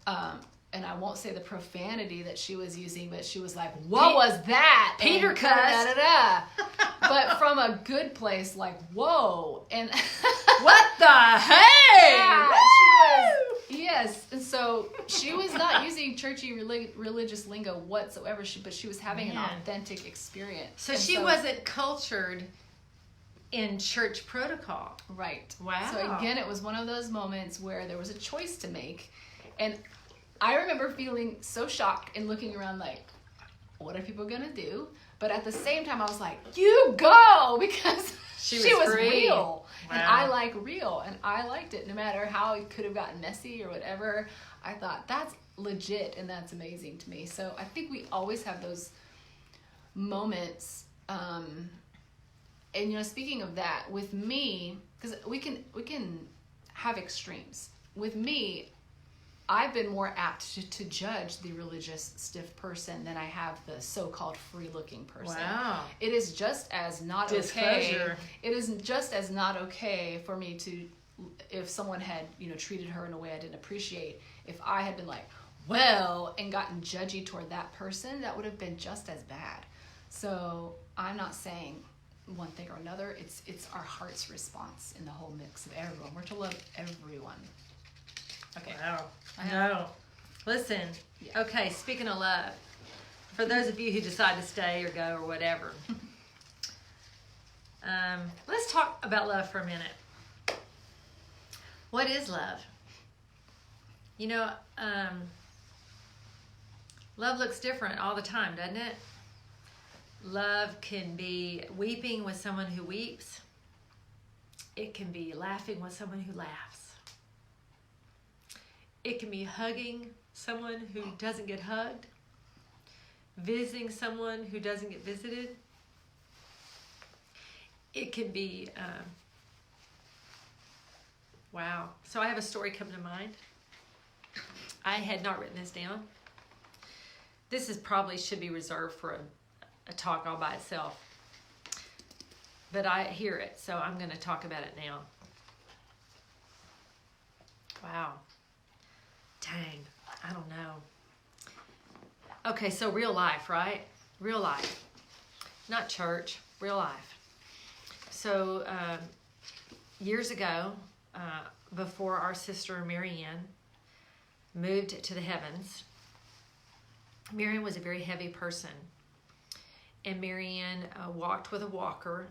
and I won't say the profanity that she was using, but she was like, what was that? Peter cussed. But from a good place, like, whoa. And what the hey? Yeah, yes. And so she was not using churchy religious lingo whatsoever, but she was having an authentic experience. So she wasn't cultured in church protocol. Right. Wow. So again, it was one of those moments where there was a choice to make. And I remember feeling so shocked and looking around like, what are people going to do? But at the same time, I was like, you go! Because she was real. Wow. And I like real. And I liked it. No matter how it could have gotten messy or whatever, I thought, that's legit and that's amazing to me. So I think we always have those moments. And, speaking of that, with me, because we can have extremes. With me, I've been more apt to judge the religious, stiff person than I have the so-called free-looking person. Wow. It is just as not okay. It is just as not okay for me to, if someone had, treated her in a way I didn't appreciate, if I had been like, well, and gotten judgy toward that person, that would have been just as bad. So I'm not saying one thing or another. It's our heart's response in the whole mix of everyone. We're to love everyone. Okay. Wow. No. Listen. Yeah. Okay, speaking of love, for those of you who decide to stay or go or whatever, let's talk about love for a minute. What is love? Love looks different all the time, doesn't it? Love can be weeping with someone who weeps. It can be laughing with someone who laughs. It can be hugging someone who doesn't get hugged, visiting someone who doesn't get visited. It can be, wow. So I have a story come to mind. I had not written this down. This is probably should be reserved for a talk all by itself. But I hear it, so I'm going to talk about it now. Wow. Dang, I don't know. Okay, so real life, right? Real life. Not church, real life. So years ago, before our sister Marianne moved to the heavens, Marianne was a very heavy person. And Marianne walked with a walker.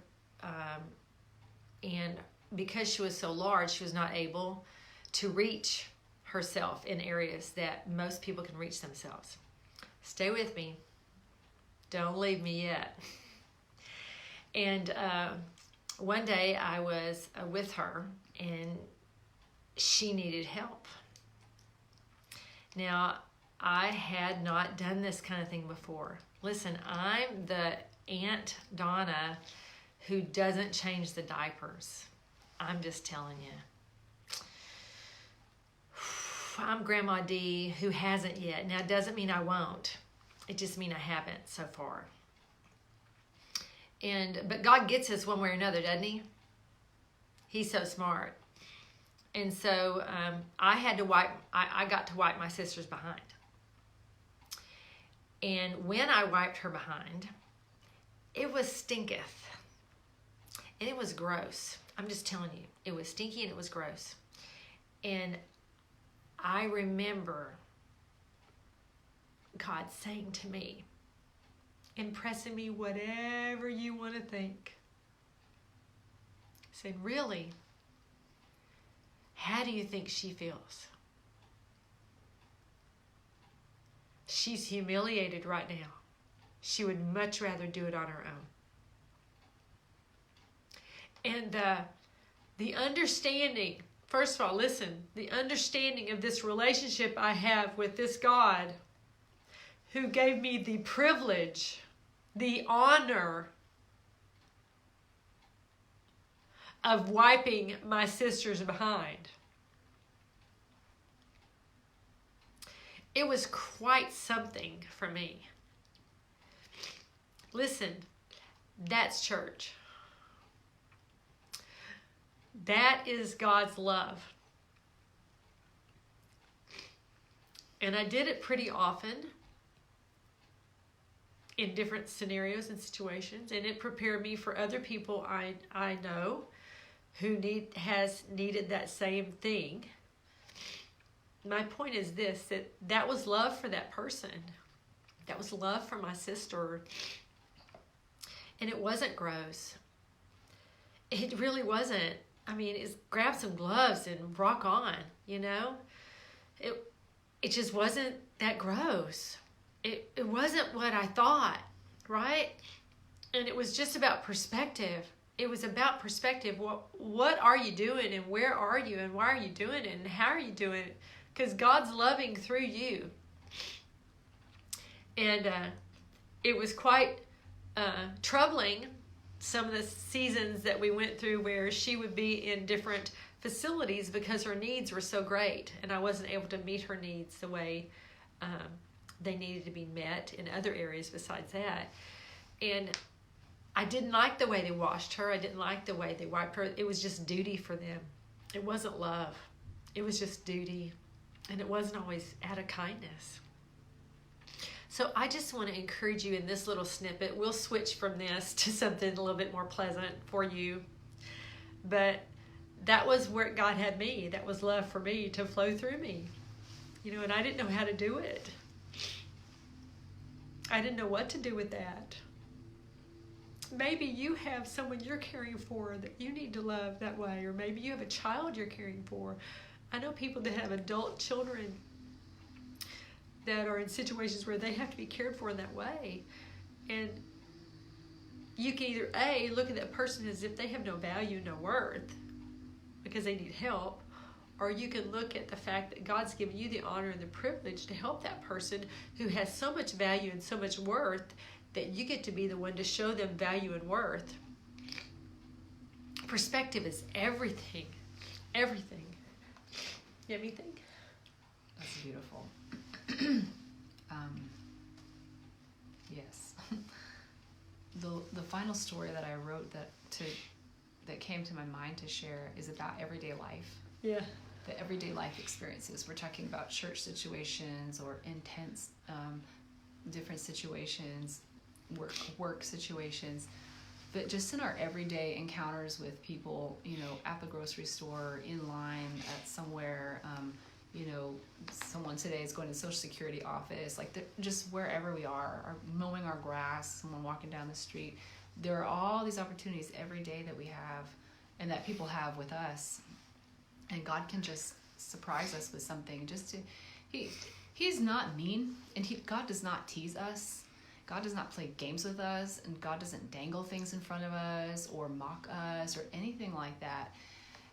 And because she was so large, she was not able to reach herself in areas that most people can reach themselves. Stay with me. Don't leave me yet. And one day I was with her and she needed help. Now, I had not done this kind of thing before. Listen, I'm the Aunt Donna who doesn't change the diapers. I'm just telling you. I'm Grandma D who hasn't yet. Now, it doesn't mean I won't. It just means I haven't so far. But God gets us one way or another, doesn't he? He's so smart. And so I got to wipe my sister's behind. And when I wiped her behind, it was stinketh. And it was gross. I'm just telling you. It was stinky and it was gross. And I remember God saying to me, impressing me whatever you want to think. I said, really? How do you think she feels? She's humiliated right now. She would much rather do it on her own. And the understanding, first of all, listen, the understanding of this relationship I have with this God who gave me the privilege, the honor of wiping my sister's behind. It was quite something for me. Listen, that's church. That is God's love. And I did it pretty often in different scenarios and situations, and it prepared me for other people I know who has needed that same thing. My point is this, that was love for that person. That was love for my sister. And it wasn't gross. It really wasn't. I mean, it's grab some gloves and rock on, you know? It just wasn't that gross. It wasn't what I thought, right? And it was just about perspective. It was about perspective. What are you doing, and where are you, and why are you doing it, and how are you doing it? Because God's loving through you. And it was quite troubling, some of the seasons that we went through where she would be in different facilities because her needs were so great, and I wasn't able to meet her needs the way they needed to be met in other areas besides that. And I didn't like the way they washed her. I didn't like the way they wiped her. It was just duty for them. It wasn't love. It was just duty. And it wasn't always out of kindness. So I just want to encourage you in this little snippet. We'll switch from this to something a little bit more pleasant for you. But that was where God had me. That was love for me to flow through me. You know, and I didn't know how to do it. I didn't know what to do with that. Maybe you have someone you're caring for that you need to love that way, or maybe you have a child you're caring for. I know people that have adult children that are in situations where they have to be cared for in that way. And you can either A, look at that person as if they have no value, no worth, because they need help, or you can look at the fact that God's given you the honor and the privilege to help that person who has so much value and so much worth that you get to be the one to show them value and worth. Perspective is everything. Everything. You have anything? That's beautiful. Yes. The final story that I wrote that came to my mind to share is about everyday life. Yeah. The everyday life experiences. We're talking about church situations or intense, different situations, work situations, but just in our everyday encounters with people, you know, at the grocery store, in line, at somewhere, you know, someone today is going to the Social Security office, like just wherever we are, or mowing our grass, someone walking down the street. There are all these opportunities every day that we have and that people have with us. And God can just surprise us with something. He's not mean, and God does not tease us. God does not play games with us, and God doesn't dangle things in front of us or mock us or anything like that.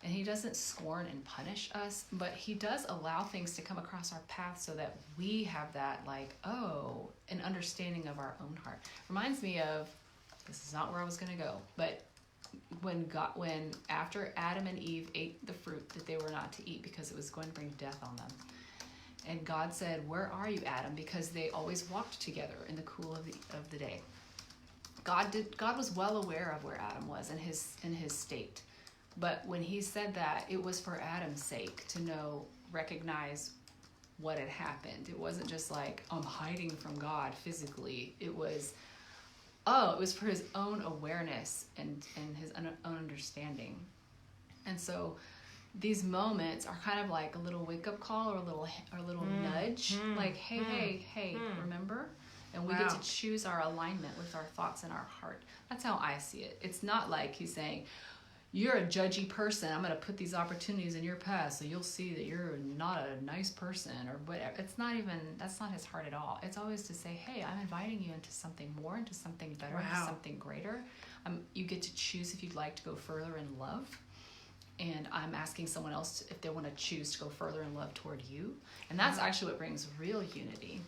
And he doesn't scorn and punish us, but he does allow things to come across our path so that we have that an understanding of our own heart. Reminds me of, this is not where I was going to go, but when after Adam and Eve ate the fruit that they were not to eat because it was going to bring death on them. And God said, "Where are you, Adam?" Because they always walked together in the cool of the day. God was well aware of where Adam was in his state. But when he said that, it was for Adam's sake to recognize what had happened. It wasn't just like, I'm hiding from God physically. It was for his own awareness and his own understanding. And so these moments are kind of like a little wake-up call or a little nudge. Like, hey, remember? And we get to choose our alignment with our thoughts and our heart. That's how I see it. It's not like he's saying, you're a judgy person. I'm going to put these opportunities in your path so you'll see that you're not a nice person or whatever. That's not his heart at all. It's always to say, hey, I'm inviting you into something more, into something better, into something greater. You get to choose if you'd like to go further in love. And I'm asking someone else if they want to choose to go further in love toward you. And that's actually what brings real unity.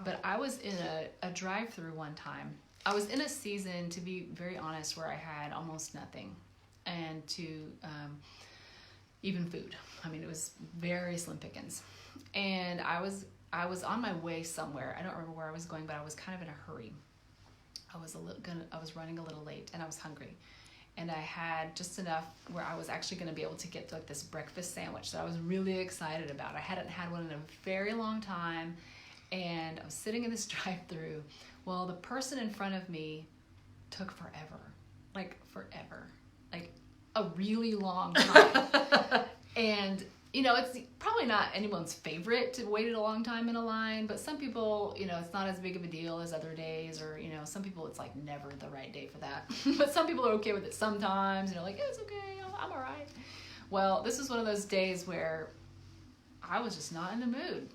But I was in a drive-through one time. I was in a season, to be very honest, where I had almost nothing, and even food. I mean, it was very slim pickings, and I was on my way somewhere. I don't remember where I was going, but I was kind of in a hurry. I was running a little late, and I was hungry, and I had just enough where I was actually going to be able to get like this breakfast sandwich that I was really excited about. I hadn't had one in a very long time, and I was sitting in this drive-through. Well, the person in front of me took forever, like a really long time. And, it's probably not anyone's favorite to wait a long time in a line, but some people, it's not as big of a deal as other days, or, some people it's like never the right day for that. But some people are okay with it sometimes, like, yeah, it's okay, I'm all right. Well, this was one of those days where I was just not in the mood.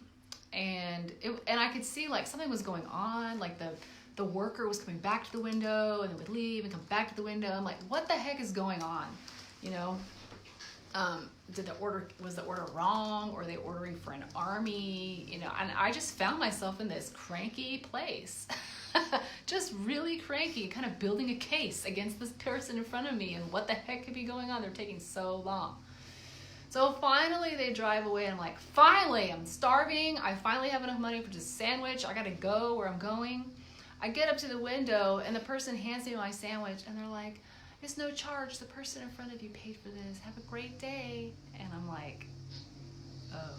And I could see like something was going on, like the worker was coming back to the window and then would leave and come back to the window. I'm like, what the heck is going on? Was the order wrong, or are they ordering for an army? And I just found myself in this cranky place, just really cranky, kind of building a case against this person in front of me and what the heck could be going on? They're taking so long. So finally they drive away, and I'm like, finally, I'm starving. I finally have enough money for just a sandwich. I got to go where I'm going. I get up to the window, and the person hands me my sandwich, and they're like, it's no charge. The person in front of you paid for this. Have a great day. And I'm like, oh.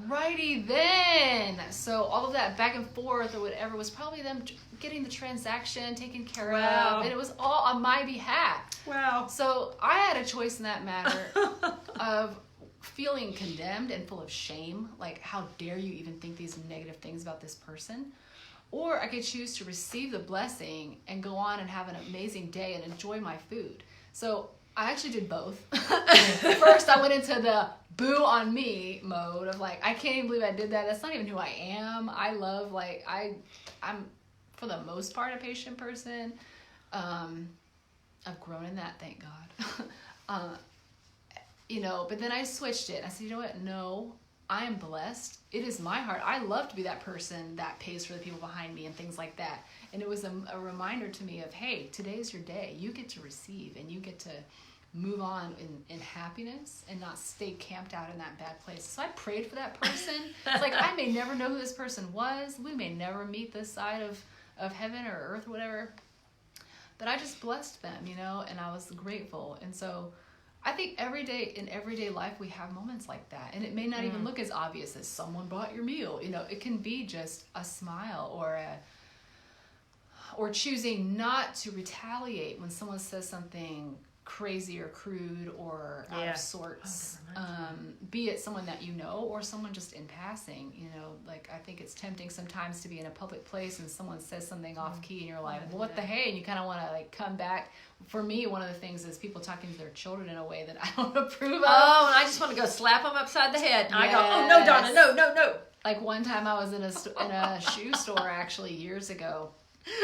Alrighty then. So all of that back and forth or whatever was probably them getting the transaction taken care of. And it was all on my behalf. Wow. So I had a choice in that matter of feeling condemned and full of shame. Like, how dare you even think these negative things about this person? Or I could choose to receive the blessing and go on and have an amazing day and enjoy my food. So I actually did both. First, I went into the boo on me mode of like, I can't even believe I did that. That's not even who I am. I love, I'm for the most part a patient person. I've grown in that, thank God. But then I switched it. I said, you know what? No, I am blessed. It is my heart. I love to be that person that pays for the people behind me and things like that. And it was a reminder to me of, hey, today's your day. You get to receive, and you get to move on in happiness and not stay camped out in that bad place. So I prayed for that person. It's like, I may never know who this person was. We may never meet this side of heaven or earth or whatever. But I just blessed them, and I was grateful. And so I think in everyday life we have moments like that. And it may not even look as obvious as someone brought your meal. It can be just a smile or choosing not to retaliate when someone says something crazy or crude or out of sorts, be it someone that or someone just in passing. Like, I think it's tempting sometimes to be in a public place and someone says something off key and you're like, well, what the hey, and you kind of want to come back. For me, one of the things is people talking to their children in a way that I don't approve of. Oh, and I just want to go slap them upside the head. And I go, oh no, Donna, no. Like one time I was in a shoe store actually years ago,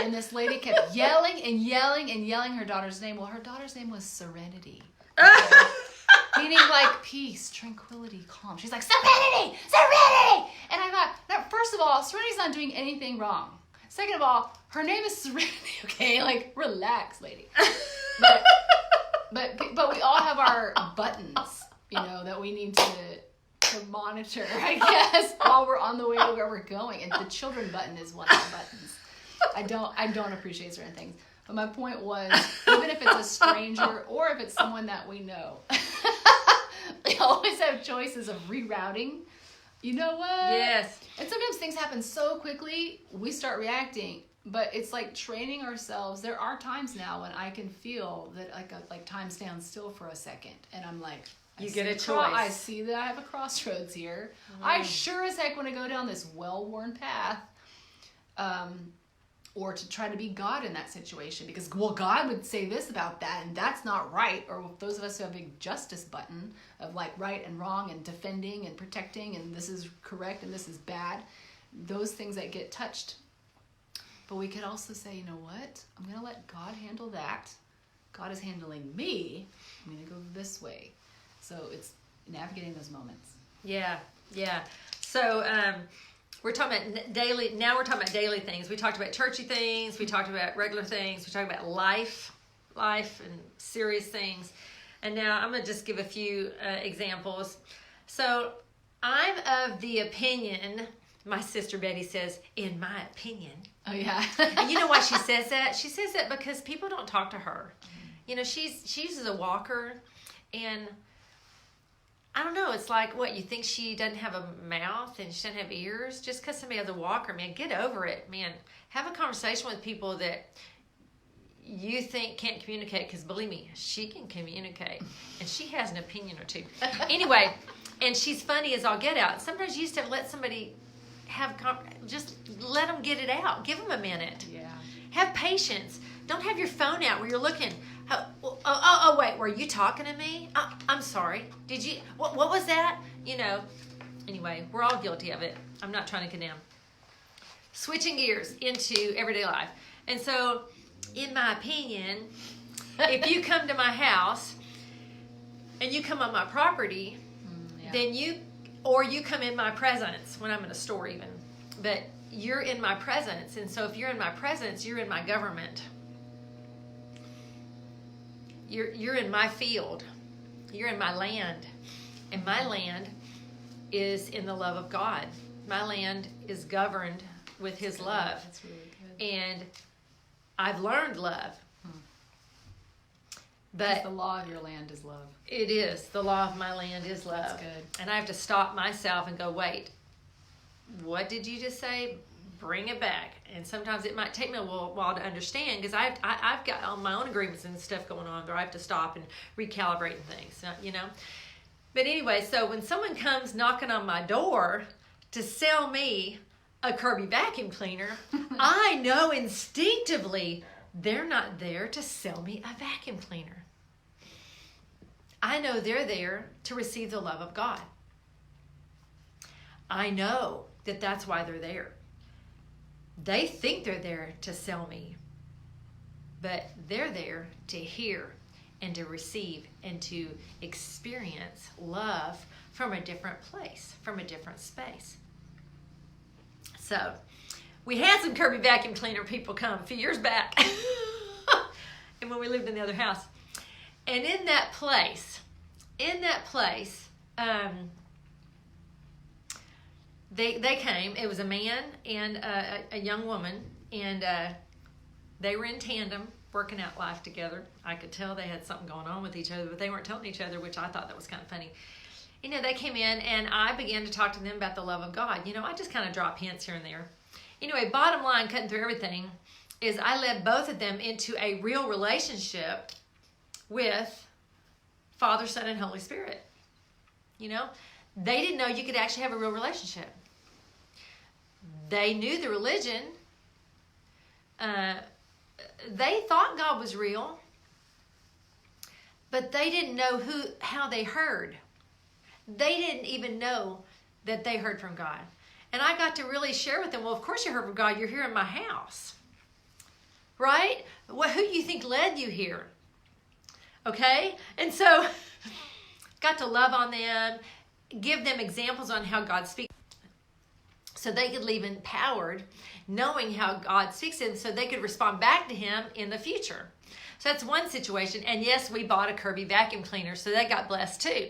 And this lady kept yelling and yelling and yelling her daughter's name. Well, her daughter's name was Serenity. Okay? Meaning like peace, tranquility, calm. She's like, Serenity! Serenity! And I thought, no, first of all, Serenity's not doing anything wrong. Second of all, her name is Serenity, okay? Like, relax, lady. But we all have our buttons, that we need to monitor, I guess, while we're on the way to where we're going. And the children button is one of the buttons. I don't appreciate certain things. But my point was, even if it's a stranger or if it's someone that we know, we always have choices of rerouting. You know what? Yes. And sometimes things happen so quickly, we start reacting. But it's like training ourselves. There are times now when I can feel that like time stands still for a second. And I'm like, you get a choice. I see that I have a crossroads here. I sure as heck want to go down this well-worn path. Or to try to be God in that situation. Because, well, God would say this about that, and that's not right. Or those of us who have a big justice button of like right and wrong and defending and protecting and this is correct and this is bad. Those things that get touched. But we could also say, you know what? I'm going to let God handle that. God is handling me. I'm going to go this way. So it's navigating those moments. Yeah. So we're talking about daily. Now we're talking about daily things. We talked about churchy things. We talked about regular things. We talked about life and serious things. And now I'm going to just give a few examples. So I'm of the opinion, my sister Betty says, in my opinion. Oh, yeah. And you know why she says that? She says that because people don't talk to her. She uses a walker, and I don't know, it's like, what, you think she doesn't have a mouth and she doesn't have ears? Just because somebody has a walker, man, get over it, man. Have a conversation with people that you think can't communicate, because believe me, she can communicate, and she has an opinion or two. Anyway, and she's funny as all get out. Sometimes you used to let somebody just let them get it out. Give them a minute. Yeah. Have patience. Don't have your phone out where you're looking. Wait, were you talking to me? I'm sorry. Did you? What was that? Anyway, we're all guilty of it. I'm not trying to condemn. Switching gears into everyday life. And so, in my opinion, if you come to my house and you come on my property, then you come in my presence when I'm in a store even. But you're in my presence. And so if you're in my presence, you're in my government. You're in my field. You're in my land. And my land is in the love of God. My land is governed with His love. That's really good. And I've learned love. But the law of your land is love. It is. The law of my land is love. That's good. And I have to stop myself and go, wait, what did you just say? Bring it back. And sometimes it might take me a while to understand, because I've got all my own agreements and stuff going on where I have to stop and recalibrate things, But anyway, so when someone comes knocking on my door to sell me a Kirby vacuum cleaner, I know instinctively they're not there to sell me a vacuum cleaner. I know they're there to receive the love of God. I know that that's why they're there. They think they're there to sell me, but they're there to hear and to receive and to experience love from a different place, from a different space. So, we had some Kirby vacuum cleaner people come a few years back, and when we lived in the other house. And in that place, they came. It was a man and a young woman, and they were in tandem, working out life together. I could tell they had something going on with each other, but they weren't telling each other, which I thought that was kind of funny. They came in, and I began to talk to them about the love of God. I just kind of drop hints here and there. Anyway, bottom line, cutting through everything, is I led both of them into a real relationship with Father, Son, and Holy Spirit. They didn't know you could actually have a real relationship. They knew the religion. They thought God was real, but they didn't know how they heard. They didn't even know that they heard from God. And I got to really share with them, well, of course you heard from God. You're here in my house. right? Who do you think led you here? Okay? And so, got to love on them, give them examples on how God speaks, so they could leave empowered, knowing how God speaks to them, so they could respond back to him in the future. So that's one situation. And yes, we bought a Kirby vacuum cleaner, so they got blessed too.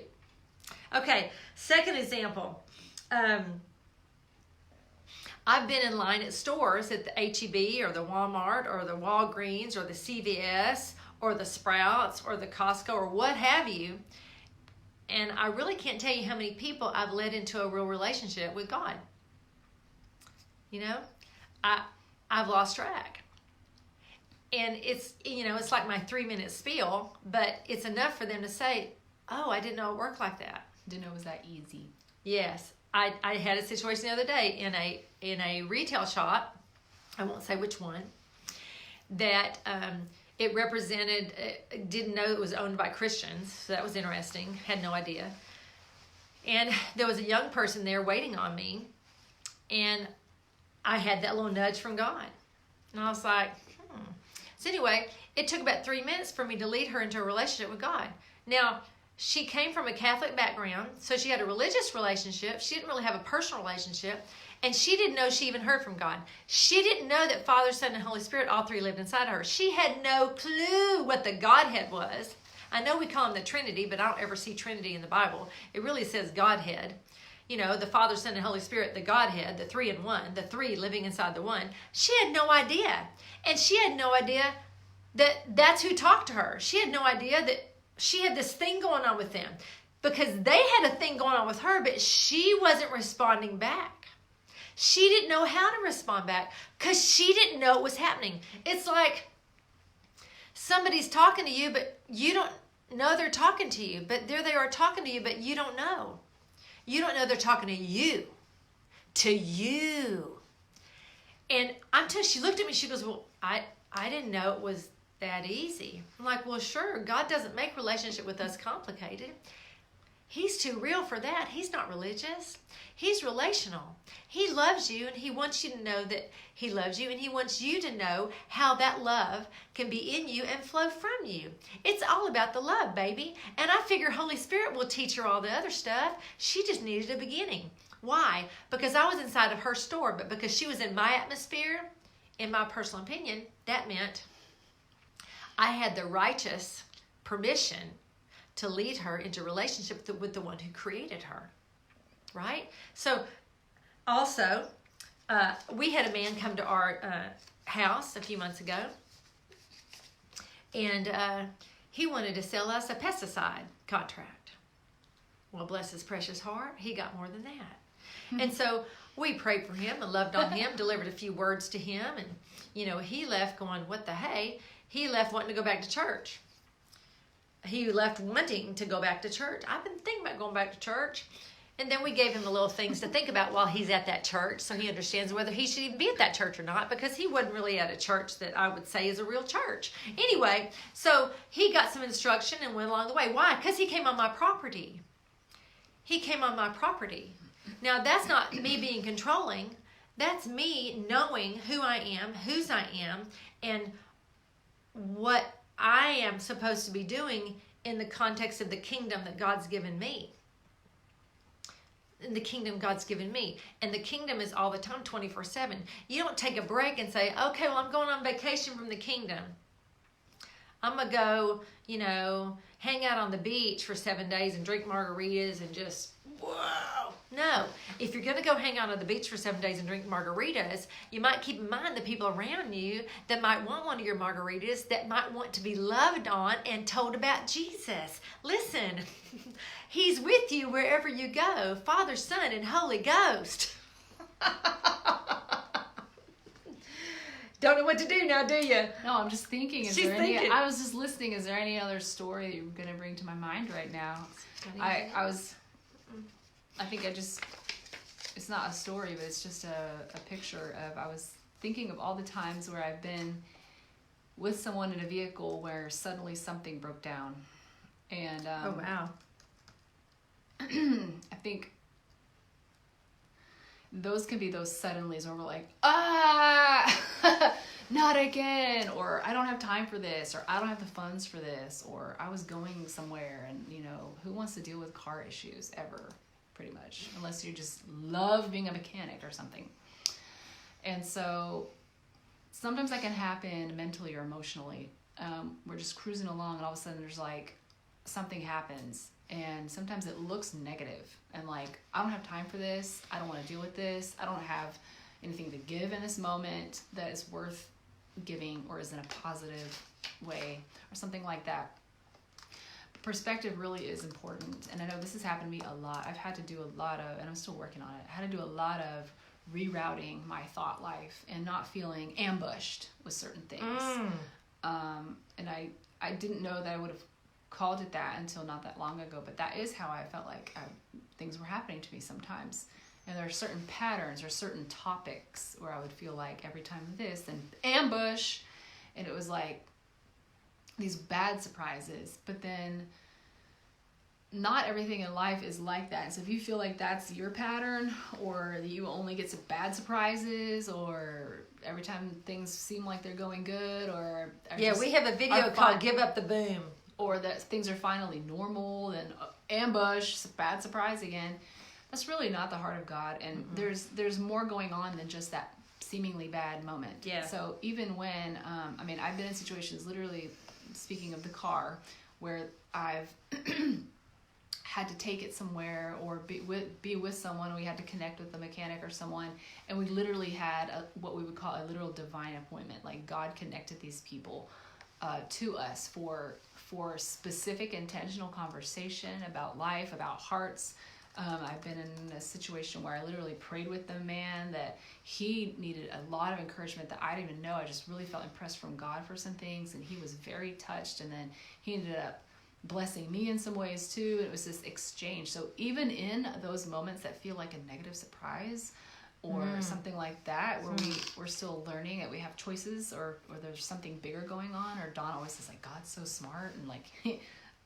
Okay, second example. I've been in line at stores at the H-E-B or the Walmart or the Walgreens or the CVS or the Sprouts or the Costco or what have you. And I really can't tell you how many people I've led into a real relationship with God. You know, I've lost track. And it's, it's like my 3-minute spiel, but it's enough for them to say, oh, I didn't know it worked like that. Didn't know it was that easy. Yes. I had a situation the other day in a retail shop, I won't say which one, that it represented, didn't know it was owned by Christians, so that was interesting, had no idea. And there was a young person there waiting on me, and I had that little nudge from God. And I was like, So anyway, it took about 3 minutes for me to lead her into a relationship with God. Now, she came from a Catholic background, so she had a religious relationship. She didn't really have a personal relationship, and she didn't know she even heard from God. She didn't know that Father, Son, and Holy Spirit, all three lived inside of her. She had no clue what the Godhead was. I know we call them the Trinity, but I don't ever see Trinity in the Bible. It really says Godhead. The Father, Son, and Holy Spirit, the Godhead, the 3 in 1, the 3 living inside the 1. She had no idea. And she had no idea that that's who talked to her. She had no idea that she had this thing going on with them, because they had a thing going on with her, but she wasn't responding back. She didn't know how to respond back because she didn't know it was happening. It's like somebody's talking to you, but you don't know they're talking to you. But there they are talking to you, but you don't know. You don't know they're talking to you. To you. And I'm telling you, she looked at me, she goes, well, I didn't know it was that easy. I'm like, well, sure, God doesn't make relationship with us complicated. He's too real for that. He's not religious. He's relational. He loves you, and he wants you to know that he loves you, and he wants you to know how that love can be in you and flow from you. It's all about the love, baby. And I figure Holy Spirit will teach her all the other stuff. She just needed a beginning. Why? Because I was inside of her store, but because she was in my atmosphere, in my personal opinion, that meant I had the righteous permission to lead her into relationship with the one who created her, right? So also, we had a man come to our house a few months ago, and he wanted to sell us a pesticide contract. Well, bless his precious heart, he got more than that. And so we prayed for him and loved on him, delivered a few words to him, and he left going, what the hey? He left wanting to go back to church. He left wanting to go back to church. I've been thinking about going back to church. And then we gave him the little things to think about while he's at that church, so he understands whether he should even be at that church or not, because he wasn't really at a church that I would say is a real church. Anyway, so he got some instruction and went along the way. Why? Because he came on my property. He came on my property. Now, that's not me being controlling. That's me knowing who I am, whose I am, and what I am supposed to be doing in the context of the kingdom that God's given me. In the kingdom God's given me. And the kingdom is all the time, 24/7. You don't take a break and say, okay, well, I'm going on vacation from the kingdom. I'm going to go, hang out on the beach for 7 days and drink margaritas and just, whoa. No. If you're going to go hang out on the beach for 7 days and drink margaritas, you might keep in mind the people around you that might want one of your margaritas, that might want to be loved on and told about Jesus. Listen, he's with you wherever you go. Father, Son, and Holy Ghost. Don't know what to do now, do you? No, I'm just thinking. I was just listening. Is there any other story that you're going to bring to my mind right now? It's not a story, but it's just a picture of, I was thinking of all the times where I've been with someone in a vehicle where suddenly something broke down. And oh, wow. I think those can be those suddenlies where we're like, ah! not again, or I don't have time for this, or I don't have the funds for this, or I was going somewhere, and who wants to deal with car issues ever, pretty much, unless you just love being a mechanic or something. And so sometimes that can happen mentally or emotionally. We're just cruising along, and all of a sudden there's like something happens, and sometimes it looks negative, and like, I don't have time for this, I don't want to deal with this, I don't have anything to give in this moment that is worth giving or is in a positive way or something like that. Perspective really is important, and I know this has happened to me a lot. I've had to do a lot of, and I'm still working on it, I had to do a lot of rerouting my thought life and not feeling ambushed with certain things. And I didn't know that I would have called it that until not that long ago, but that is how I felt like things were happening to me sometimes. And there are certain patterns or certain topics where I would feel like every time this and ambush, and it was like these bad surprises. But then not everything in life is like that. So if you feel like that's your pattern, or that you only get some bad surprises, or every time things seem like they're going good, or we have a video called "Give Up the Boom," or that things are finally normal, then ambush, bad surprise again. That's really not the heart of God, and there's more going on than just that seemingly bad moment. Yeah. So even when I've been in situations, literally speaking of the car, where I've had to take it somewhere or be with someone. We had to connect with a mechanic or someone, and we literally had what we would call a literal divine appointment. Like, God connected these people to us for specific intentional conversation about life, about hearts. I've been in a situation where I literally prayed with the man that he needed a lot of encouragement that I didn't even know. I just really felt impressed from God for some things, and he was very touched, and then he ended up blessing me in some ways too. It was this exchange. So even in those moments that feel like a negative surprise or something like that, where we're still learning that we have choices, or there's something bigger going on, or Donna always says like, God's so smart, and like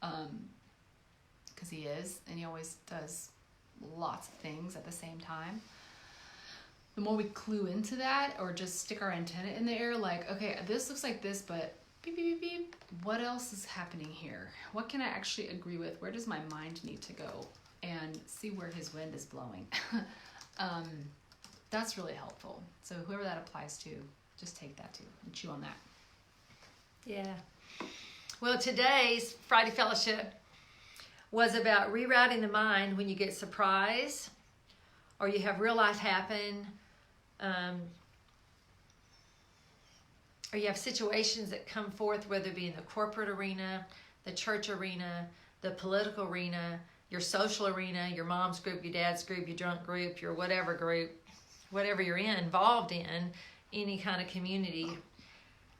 because he is, and he always does lots of things at the same time. The more we clue into that, or just stick our antenna in the air, like, okay, this looks like this, but beep, beep, beep, beep, what else is happening here? What can I actually agree with? Where does my mind need to go? And see where his wind is blowing. That's really helpful. So whoever that applies to, just take that too and chew on that. Yeah. Well, today's Friday Fellowship was about rerouting the mind when you get surprised or you have real life happen, or you have situations that come forth, whether it be in the corporate arena, the church arena, the political arena, your social arena, your mom's group, your dad's group, your drunk group, your whatever group, whatever you're involved in, any kind of community.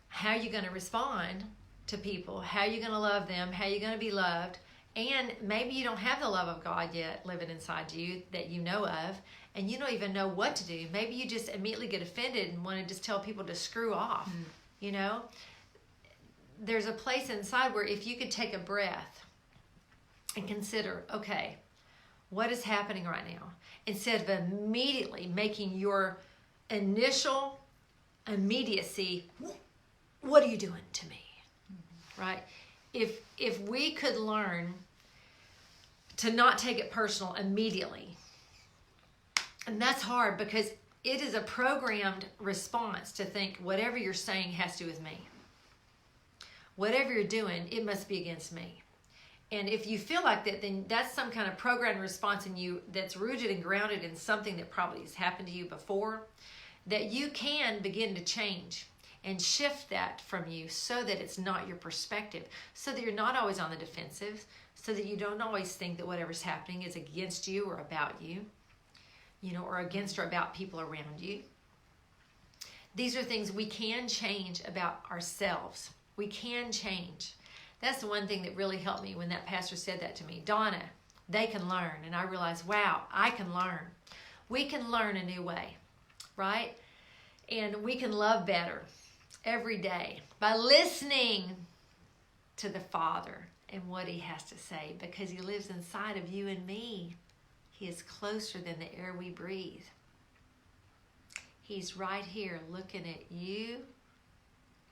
How are you going to respond to people? How are you going to love them? How are you going to be loved? And maybe you don't have the love of God yet living inside you that you know of, and you don't even know what to do. Maybe you just immediately get offended and want to just tell people to screw off. You know, there's a place inside where if you could take a breath and consider, okay, what is happening right now? Instead of immediately making your initial immediacy, what are you doing to me? Right? If we could learn to not take it personal immediately, and that's hard because it is a programmed response to think whatever you're saying has to do with me. Whatever you're doing, it must be against me. And if you feel like that, then that's some kind of programmed response in you that's rooted and grounded in something that probably has happened to you before, that you can begin to change and shift that from you so that it's not your perspective, so that you're not always on the defensive, so that you don't always think that whatever's happening is against you or about you, you know, or against or about people around you. These are things we can change about ourselves. We can change. That's the one thing that really helped me when that pastor said that to me. Donna, they can learn. And I realized, wow, I can learn. We can learn a new way, right? And we can love better every day by listening to the Father and what he has to say, because he lives inside of you and me. He is closer than the air we breathe. He's right here looking at you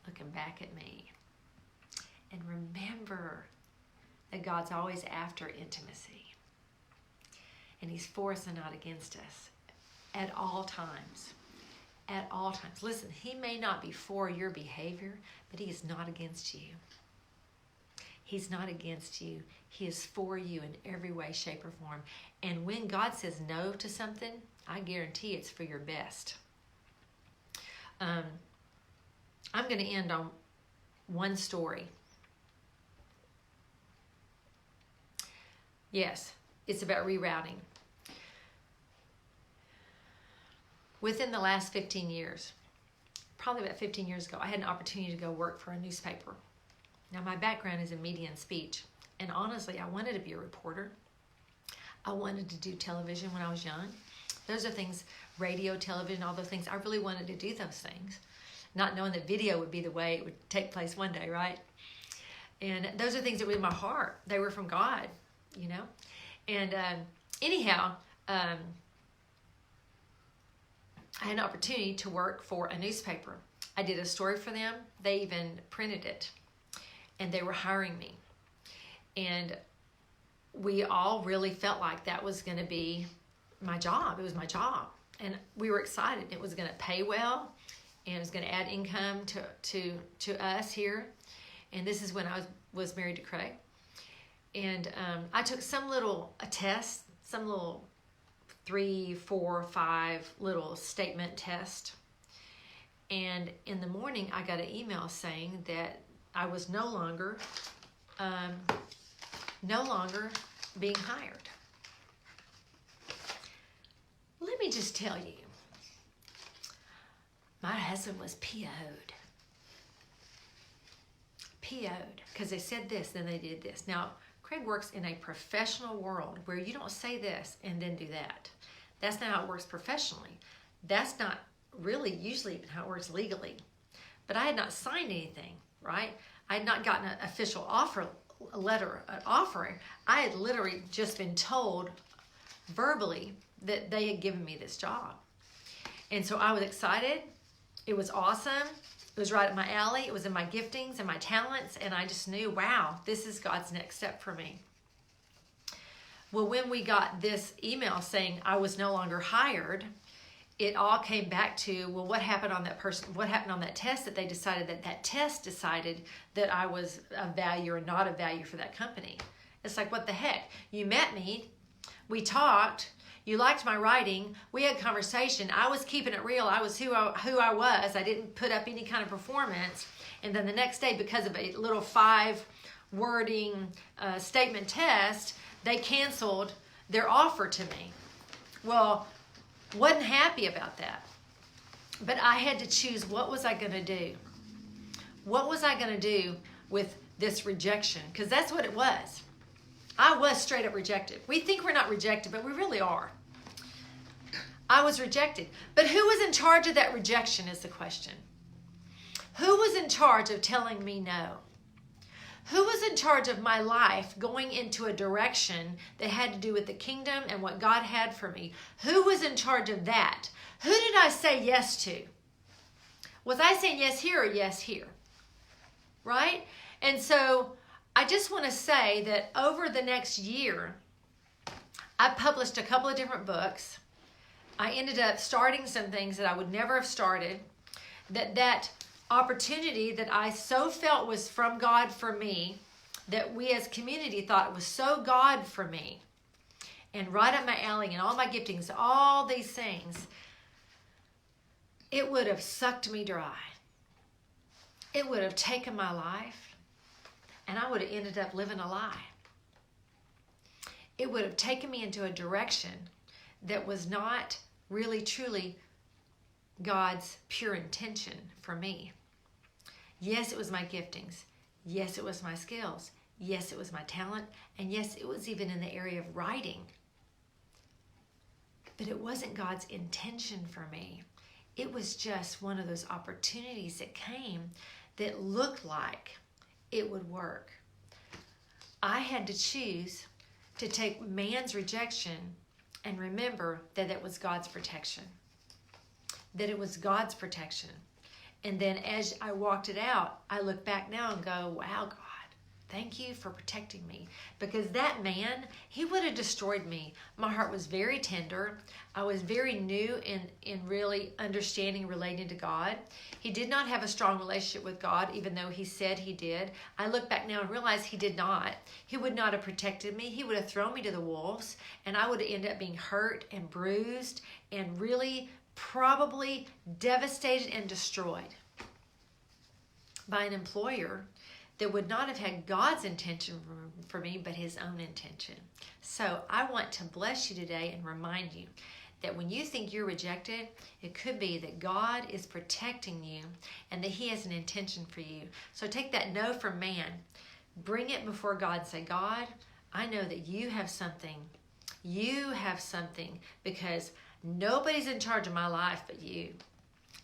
looking back at me. And remember that God's always after intimacy. And He's for us and not against us at all times. At all times. Listen, He may not be for your behavior, but He is not against you. He's not against you. He is for you in every way, shape, or form. And when God says no to something, I guarantee it's for your best. I'm going to end on one story. Yes, it's about rerouting. Within the last 15 years, probably about 15 years ago, I had an opportunity to go work for a newspaper. Now, my background is in media and speech, and honestly, I wanted to be a reporter. I wanted to do television when I was young. Those are things, radio, television, all those things. I really wanted to do those things, not knowing that video would be the way it would take place one day, right? And those are things that were in my heart. They were from God, you know? And anyhow, I had an opportunity to work for a newspaper. I did a story for them. They even printed it. And they were hiring me. And we all really felt like that was going to be my job. It was my job. And we were excited. It was going to pay well. And it was going to add income to us here. And this is when I was married to Craig. And I took a test, some little 3, 4, 5 little statement test. And in the morning, I got an email saying that I was no longer being hired. Let me just tell you, my husband was PO'd. Because they said this, then they did this. Now, Craig works in a professional world where you don't say this and then do that. That's not how it works professionally. That's not really usually even how it works legally. But I had not signed anything, right? I had not gotten an official offer letter, an offer. I had literally just been told verbally that they had given me this job. And so I was excited. It was awesome. It was right up my alley. It was in my giftings and my talents. And I just knew, wow, this is God's next step for me. Well, when we got this email saying I was no longer hired, it all came back to, well, what happened on that person? What happened on that test that they decided that test decided that I was of value or not of value for that company? It's like, what the heck? You met me. We talked. You liked my writing. We had conversation. I was keeping it real. I was who I was. I didn't put up any kind of performance. And then the next day, because of a little 5-wording statement test, they canceled their offer to me. Well, wasn't happy about that. But I had to choose, what was I going to do? What was I going to do with this rejection? Because that's what it was. I was straight up rejected. We think we're not rejected, but we really are. I was rejected. But who was in charge of that rejection is the question. Who was in charge of telling me no? Who was in charge of my life going into a direction that had to do with the kingdom and what God had for me? Who was in charge of that? Who did I say yes to? Was I saying yes here or yes here? Right? And so I just want to say that over the next year, I published a couple of different books. I ended up starting some things that I would never have started. That opportunity that I so felt was from God for me, that we as community thought it was so God for me, and right up my alley and all my giftings, all these things, it would have sucked me dry. It would have taken my life, and I would have ended up living a lie. It would have taken me into a direction that was not really, truly God's pure intention for me. Yes, it was my giftings. Yes, it was my skills. Yes, it was my talent. And yes, it was even in the area of writing. But it wasn't God's intention for me. It was just one of those opportunities that came that looked like it would work. I had to choose to take man's rejection and remember that it was God's protection. That it was God's protection. And then as I walked it out, I look back now and go, wow, God, thank you for protecting me. Because that man, he would have destroyed me. My heart was very tender. I was very new in really understanding, relating to God. He did not have a strong relationship with God, even though he said he did. I look back now and realize he did not. He would not have protected me. He would have thrown me to the wolves, and I would have ended up being hurt and bruised and really probably devastated and destroyed by an employer that would not have had God's intention for me, but his own intention. So I want to bless you today and remind you that when you think you're rejected, it could be that God is protecting you and that he has an intention for you. So take that no from man, bring it before God and say, God, I know that you have something. You have something, because nobody's in charge of my life but you.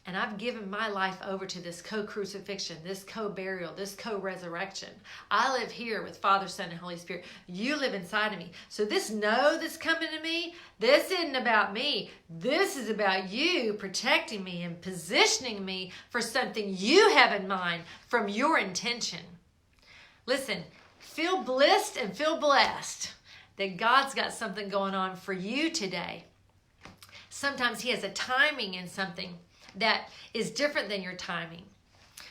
And I've given my life over to this co-crucifixion, this co-burial, this co-resurrection. I live here with Father, Son, and Holy Spirit. You live inside of me. So this no that's coming to me, this isn't about me. This is about you protecting me and positioning me for something you have in mind from your intention. Listen, feel blissed and feel blessed that God's got something going on for you today. Sometimes he has a timing in something that is different than your timing.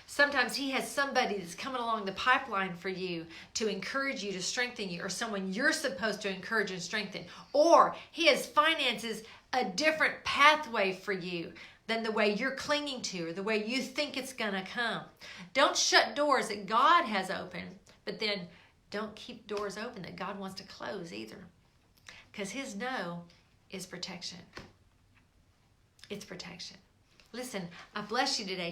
Sometimes he has somebody that's coming along the pipeline for you to encourage you, to strengthen you, or someone you're supposed to encourage and strengthen. Or he has finances, a different pathway for you than the way you're clinging to or the way you think it's going to come. Don't shut doors that God has open, but then don't keep doors open that God wants to close either. Because his no is protection. It's protection. Listen, I bless you today.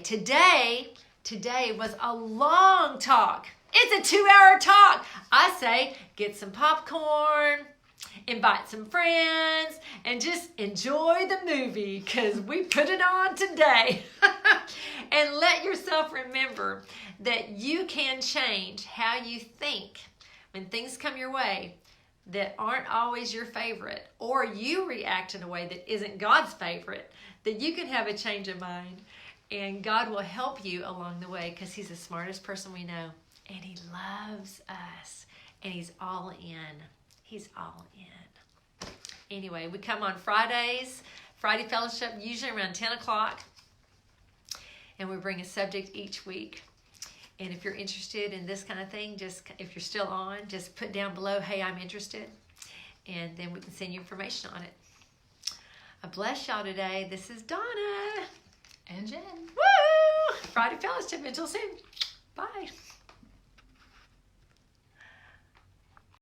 Today was a long talk. It's a 2-hour talk. I say get some popcorn, invite some friends, and just enjoy the movie because we put it on today. And let yourself remember that you can change how you think when things come your way that aren't always your favorite, or you react in a way that isn't God's favorite, that you can have a change of mind, and God will help you along the way because he's the smartest person we know, and he loves us, and he's all in. He's all in. Anyway, we come on Fridays, Friday Fellowship, usually around 10 o'clock, and we bring a subject each week. And if you're interested in this kind of thing, just if you're still on, just put down below, hey, I'm interested. And then we can send you information on it. I bless y'all today. This is Donna. And Jen. Woo! Friday Fellowship. Until soon. Bye.